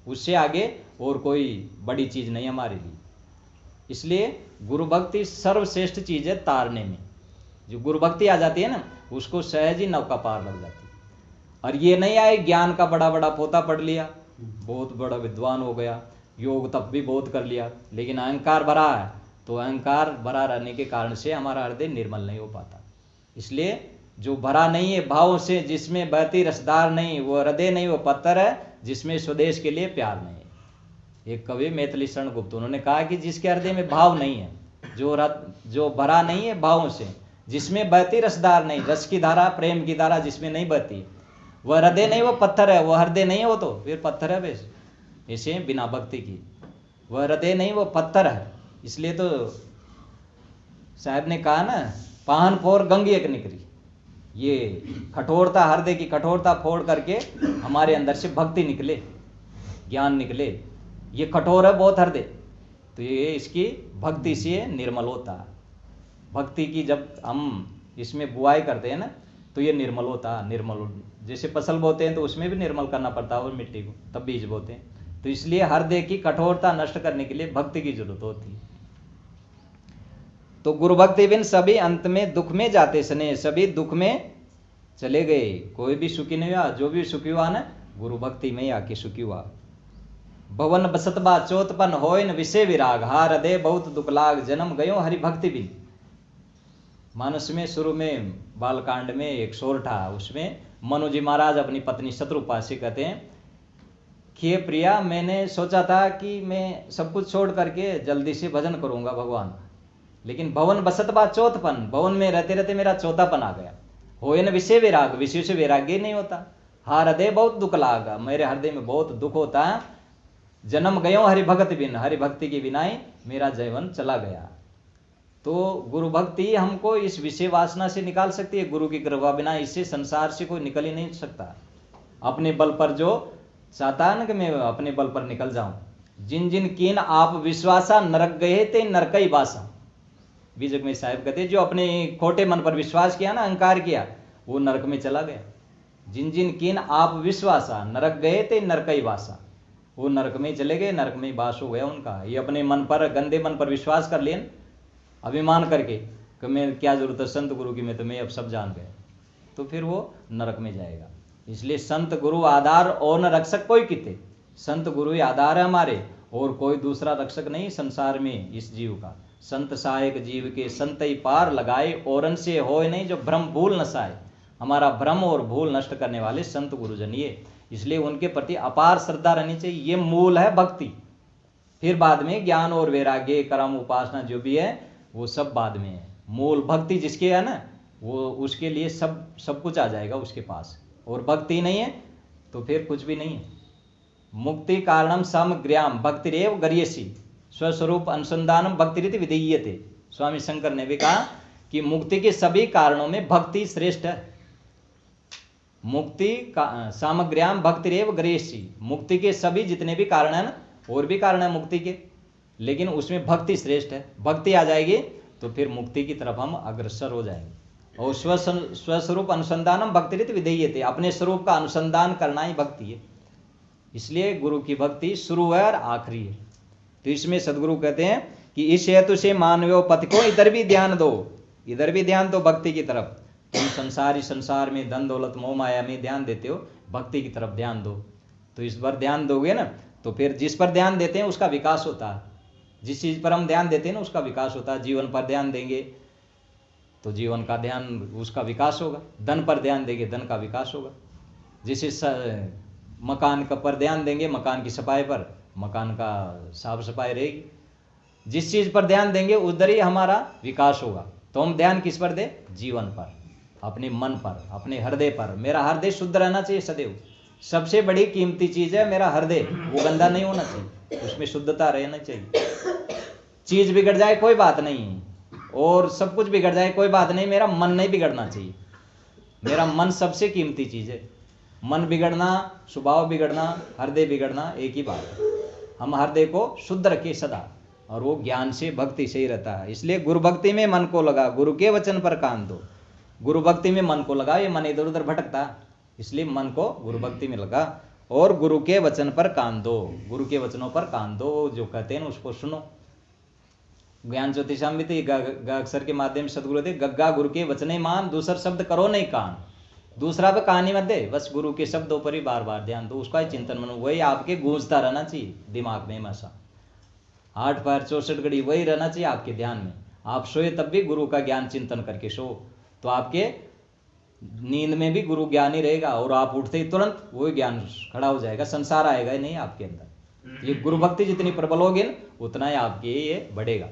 Speaker 1: उससे आगे और कोई बड़ी चीज नहीं हमारे लिए। इसलिए गुरु भक्ति सर्वश्रेष्ठ चीज है तारने में। जो गुरु भक्ति आ जाती है ना, उसको सहज ही नौका पार लग जाती है। और ये नहीं आए ज्ञान का बड़ा बड़ा पोता पढ़ लिया, बहुत बड़ा विद्वान हो गया, योग तप भी बहुत कर लिया, लेकिन अहंकार भरा है, तो अहंकार भरा रहने के कारण से हमारा हृदय निर्मल नहीं हो पाता। इसलिए जो भरा नहीं है भावों से, जिसमें बहती रसदार नहीं, वो हृदय नहीं, वो पत्थर है जिसमें स्वदेश के लिए प्यार नहीं है। एक कवि मैथिली शरण गुप्त, उन्होंने कहा कि जिसके हृदय में भाव नहीं है, जो भरा नहीं है भावों से, जिसमें बहती रसदार नहीं, रस की धारा, प्रेम की धारा जिसमें नहीं बहती, वह हृदय नहीं, वो पत्थर है। वो हृदय नहीं है, वो तो फिर पत्थर है वैसे, ऐसे बिना भक्ति की। वह हृदय नहीं, वो पत्थर है। इसलिए तो साहब ने कहा ना, पाहन फोर गंग एक निकली। ये कठोरता, हृदय की कठोरता फोड़ करके हमारे अंदर से भक्ति निकले, ज्ञान निकले। ये कठोर है बहुत हृदय, तो ये इसकी भक्ति से निर्मल होता है। भक्ति की जब हम इसमें बुआई करते हैं ना, तो ये निर्मल होता है। निर्मल जैसे फसल बोते हैं तो उसमें भी निर्मल करना पड़ता है, और मिट्टी को तब बीज बोते हैं। तो इसलिए हृदय की कठोरता नष्ट करने के लिए भक्ति की जरूरत होती है। तो गुरु भक्ति बिन सभी अंत में दुख में जाते सने, सभी दुख में चले गए, कोई भी सुखी नहीं हुआ। जो भी सुखी हुआ ना, गुरु भक्ति में आके सुखी हुआ। भवन बसतबा चौतपन होइन विषय विराग, हार हृदय बहुत दुख लाग, जन्म गयो हरि भक्ति बिन। मानस में शुरू में बालकांड में एक शोर था, उसमें मनु जी महाराज अपनी पत्नी शत्रुपा से कहते हैं कि प्रिया, मैंने सोचा था कि मैं सब कुछ छोड़ करके जल्दी से भजन करूंगा भगवान का, लेकिन भवन बसतबा चौथपन, भवन में रहते रहते मेरा चौथापन आ गया। होए न विषय विराग, विषय से वैराग्य नहीं होता। हार हृदय बहुत दुख लागा, मेरे हृदय में बहुत दुख होता है। जन्म गयो हरि भगत बिन, हरि भक्ति के बिना ही मेरा जीवन चला गया। तो गुरु भक्ति हमको इस विषय वासना से निकाल सकती है। गुरु की कृपा बिना इससे संसार से कोई निकल ही नहीं सकता। अपने बल पर जो चाहता है ना कि मैं अपने बल पर निकल जाऊं, जिन जिन कीन आप विश्वासा नरक गए ते नरकई बासा। बीजक में साहिब कहते, जो अपने खोटे मन पर विश्वास किया ना, अहंकार किया, वो नरक में चला गया। जिन जिन कीन आप विश्वासा नरक गए थे नरकई वासा, वो नरक में चले गए, नरक में बास हो गया उनका। ये अपने मन पर, गंदे मन पर विश्वास कर लिया, अभिमान करके कि मैं क्या जरूरत है संत गुरु की, मैं तो मैं अब सब जान गया, तो फिर वो नरक में जाएगा। इसलिए संत गुरु आधार और न रक्षक कोई किते, संत गुरु ही आधार है हमारे, और कोई दूसरा रक्षक नहीं संसार में इस जीव का। संत सहायक जीव के संत ही पार लगाए, औरन से होए नहीं जो भ्रम भूल नसाए। हमारा भ्रम और भूल नष्ट करने वाले संत गुरुजन ये, इसलिए उनके प्रति अपार श्रद्धा रहनी चाहिए। ये मूल है भक्ति। फिर बाद में ज्ञान और वैराग्य, कर्म, उपासना जो भी है वो सब बाद में है। मूल भक्ति जिसके है ना, वो उसके लिए सब कुछ आ जाएगा उसके पास। और भक्ति नहीं है तो फिर कुछ भी नहीं है। मुक्ति कारणम समग्र्याम भक्तिरेव गर्यसी, स्वस्वरूप अनुसंधानम भक्तिरिति विधीयते। स्वामी शंकर ने भी कहा कि मुक्ति के सभी कारणों में भक्ति श्रेष्ठ है। मुक्ति का सामग्र्याम भक्तिरेव गर्यसी, मुक्ति के सभी जितने भी कारण है ना, और भी कारण है मुक्ति के, लेकिन उसमें भक्ति श्रेष्ठ है। भक्ति आ जाएगी तो फिर मुक्ति की तरफ हम अग्रसर हो जाएंगे। और स्वस्वरूप अनुसंधानम भक्तिरिति विधेयते, अपने स्वरूप का अनुसंधान करना ही भक्ति है। इसलिए गुरु की भक्ति शुरू है और आखिरी है। तो इसमें सदगुरु कहते हैं कि इस हेतु से मानव पथ को इधर भी ध्यान दो, इधर भी ध्यान दो भक्ति की तरफ। तुम संसार में धन दौलत मोह माया में ध्यान देते हो, भक्ति की तरफ ध्यान दो। तो इस पर ध्यान दोगे ना, तो फिर जिस पर ध्यान देते हैं उसका विकास होता है। जिस चीज पर हम ध्यान देते हैं ना उसका विकास होता है। जीवन पर ध्यान देंगे तो जीवन का ध्यान, उसका विकास होगा। धन पर ध्यान देंगे, धन का विकास होगा। जैसे मकान का पर ध्यान देंगे, मकान की सफाई पर, मकान का साफ सफाई रहेगी। जिस चीज़ पर ध्यान देंगे उधर ही हमारा विकास होगा। तो हम ध्यान किस पर दें? जीवन पर, अपने मन पर, अपने हृदय पर। मेरा हृदय शुद्ध रहना चाहिए सदैव। सबसे बड़ी कीमती चीज़ है मेरा हृदय, वो गंदा नहीं होना चाहिए, उसमें शुद्धता रहना चाहिए। चीज़ बिगड़ जाए कोई बात नहीं, और सब कुछ बिगड़ जाए कोई बात नहीं, मेरा मन नहीं बिगड़ना चाहिए। मेरा मन सबसे कीमती चीज़ है। मन बिगड़ना, स्वभाव बिगड़ना, हृदय बिगड़ना एक ही बात है। हम हृदय को शुद्ध रखें सदा, और वो ज्ञान से, भक्ति से ही रहता है। इसलिए गुरु भक्ति में मन को लगा, गुरु के वचन पर कान दो। गुरु भक्ति में मन को लगा, ये मन इधर उधर भटकता, इसलिए मन को गुरु भक्ति में लगा। और गुरु के वचन पर कान दो, गुरु के वचनों पर कान दो, जो कहते हैं उसको सुनो। ज्ञान ज्योतिषामृति अक्षर के माध्यम से सदगुरु थे, गग्गा गुरु के वचने मान, दूसरा शब्द करो नहीं कान। दूसरा पे कान ही मत दे, बस गुरु के शब्दों पर ही बार बार ध्यान दो, उसका ही चिंतन मनो, वही आपके गूंजता रहना चाहिए दिमाग में हमेशा। 8 पैर 64 घड़ी वही रहना चाहिए आपके ध्यान में। आप सोए तब भी गुरु का ज्ञान चिंतन करके सो, तो आपके नींद में भी गुरु ज्ञान ही रहेगा, और आप उठते ही तुरंत वही ज्ञान खड़ा हो जाएगा, संसार आएगा ही नहीं आपके अंदर। ये गुरु भक्ति जितनी प्रबल होगी उतना ही आपके ये बढ़ेगा।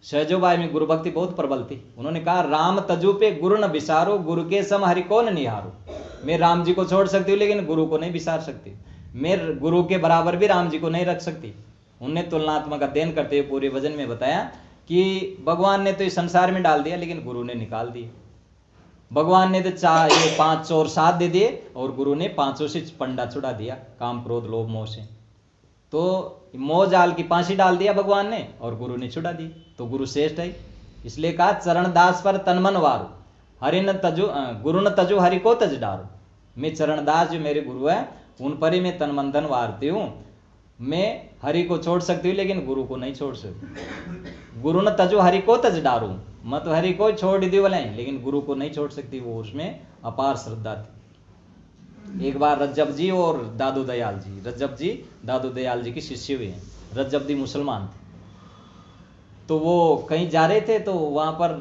Speaker 1: सहजोबाई में गुरु भक्ति बहुत प्रबल थी। उन्होंने कहा, राम तजु पे गुरु न विसारो, गुरु के सम हरि को न निहारो। मैं राम जी को छोड़ सकती हूँ लेकिन गुरु को नहीं विसार सकती। मैं गुरु के बराबर भी राम जी को नहीं रख सकती। उनने तुलनात्मक अध्ययन करते हुए पूरे वजन में बताया कि भगवान ने तो इस संसार में डाल दिया लेकिन गुरु ने निकाल दिया। भगवान ने तो 5 चोर 7 दे दिए और गुरु ने 500 से पंडा छुड़ा दिया, काम क्रोध लोभ मोह से। तो मोह जाल की फांसी डाल दिया भगवान ने और गुरु ने छुड़ा दी। तो गुरु श्रेष्ठ है। इसलिए कहा, चरण दास पर तन मन वारो, हरि न तजो गुरु न तजो हरि को तज डारो। मैं चरणदास जो मेरे गुरु है उन पर ही मैं तन मन धन वारती हूँ। मैं हरि को छोड़ सकती हूँ लेकिन गुरु को नहीं छोड़ सकती। गुरु न तजो हरि को तज डारू, मत हरि को छोड़ दी बोले, लेकिन गुरु को नहीं छोड़ सकती। वो उसमें अपार श्रद्धा थी। एक बार रज्जब जी और दादू दयाल जी, रज्जब जी दादू दयाल जी की शिष्य हुए हैं। रज्जब जी मुसलमान थे, तो वो कहीं जा रहे थे, तो वहाँ पर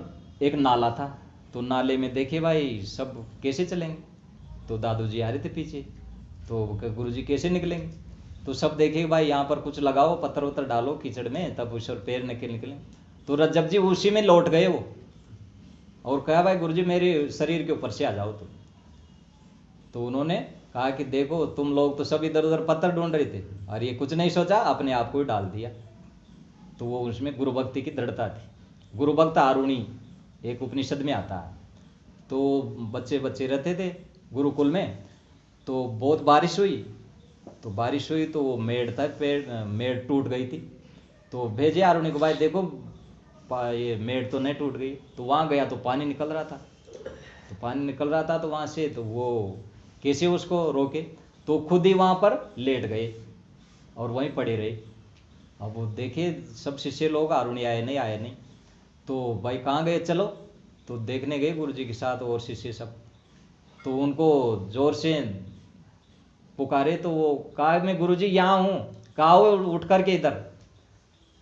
Speaker 1: एक नाला था। तो नाले में देखे भाई सब कैसे चलेंगे, तो दादू जी आ रहे थे पीछे, तो गुरु जी कैसे निकलेंगे। तो सब देखे भाई यहाँ पर कुछ लगाओ, पत्थर उत्तर डालो कीचड़ में, तब उस पैर निकले। तो रज्जब जी उसी में लौट गए वो, और कहा, भाई गुरु जी मेरे शरीर के ऊपर से आ जाओ। तो उन्होंने कहा कि देखो तुम लोग तो सब इधर उधर पत्थर ढूंढ रहे थे और ये कुछ नहीं सोचा, अपने आप को ही डाल दिया। तो वो उसमें गुरु भक्ति की दृढ़ता थी। गुरु भक्त आरुणी एक उपनिषद में आता है। तो बच्चे रहते थे गुरुकुल में, तो बहुत बारिश हुई। तो वो मेड़ तक मेड़ टूट गई थी। तो भेजे आरुणी को, भाई देखो ये मेड़ तो नहीं टूट गई। तो वहाँ गया तो पानी निकल रहा था। तो वहाँ से तो वो कैसे उसको रोके, तो खुद ही वहाँ पर लेट गए और वहीं पड़े रहे। अब वो देखे सब शिष्य लोग, आरुणी आए नहीं। तो भाई कहाँ गए, चलो। तो देखने गए गुरु जी के साथ और शिष्य सब। तो उनको जोर से पुकारे, तो वो कहा, मैं गुरु जी यहाँ हूँ। कहा हो उठ करके इधर।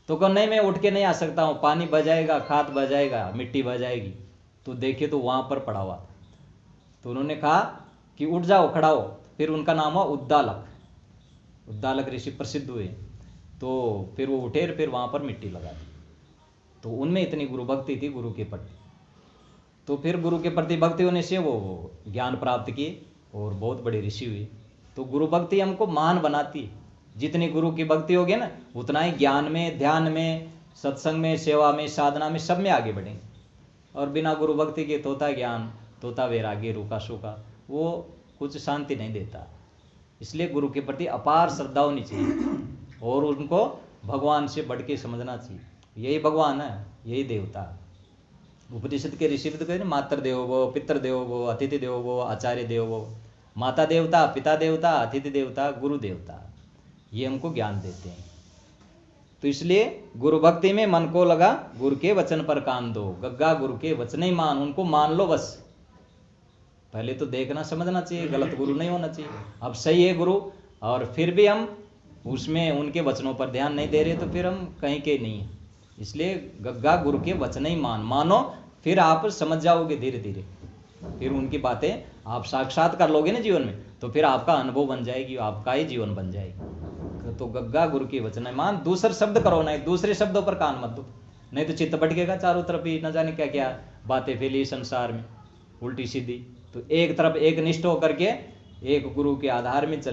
Speaker 1: तो कहा, नहीं मैं उठ के नहीं आ सकता हूँ, पानी बह जाएगा, खाद बह जाएगा, मिट्टी बह जाएगी। तो देखे तो वहाँ पर पड़ा हुआ। तो उन्होंने कहा कि उठ जाओ, खड़ा हो। फिर उनका नाम हुआ उद्दालक ऋषि प्रसिद्ध हुए। तो फिर वो उठे, फिर वहाँ पर मिट्टी लगा दी। तो उनमें इतनी गुरु भक्ति थी गुरु के प्रति। तो फिर गुरु के प्रति भक्ति होने से वो ज्ञान प्राप्त किए और बहुत बड़े ऋषि हुए। तो गुरु भक्ति हमको महान बनाती है। जितनी गुरु की भक्ति होगी ना, उतना ही ज्ञान में, ध्यान में, सत्संग में, सेवा में, साधना में, सब में आगे बढ़ेंगे। और बिना गुरु भक्ति के तोता ज्ञान, तोता वैराग्य, रूखा सूखा, वो कुछ शांति नहीं देता। इसलिए गुरु के प्रति अपार श्रद्धा होनी चाहिए और उनको भगवान से बढ़ के समझना चाहिए। यही भगवान है, यही देवता। उपनिषद के ऋषि तो कहते, मातृ देवो भव, पितृ देवो भव, अतिथि देवो भव, आचार्य देवो भव। माता देवता, पिता देवता, अतिथि देवता, गुरु देवता, ये हमको ज्ञान देते हैं। तो इसलिए गुरु भक्ति में मन को लगा, गुरु के वचन पर कान दो। गग्गा गुरु के वचन ही मान, उनको मान लो बस। पहले तो देखना समझना चाहिए, गलत गुरु नहीं होना चाहिए। अब सही है गुरु और फिर भी हम उसमें उनके वचनों पर ध्यान नहीं दे रहे, तो फिर हम कहीं के नहीं है। इसलिए गग्गा गुरु के वचन ही मानो, फिर आप समझ जाओगे धीरे धीरे, फिर उनकी बातें आप साक्षात कर लोगे ना जीवन में, तो फिर आपका अनुभव बन जाएगी, आपका ही जीवन बन जाएगी। तो गग्गा गुरु की वचन है, मान दूसरे शब्द करो ना, दूसरे शब्दों पर कान मत दो, नहीं तो चित्त भटकेगा, चारों तरफ ही न जाने क्या क्या बातें फैली संसार में उल्टी सीधी। तो एक तरफ एक निष्ठ होकर के एक गुरु के आधार में चल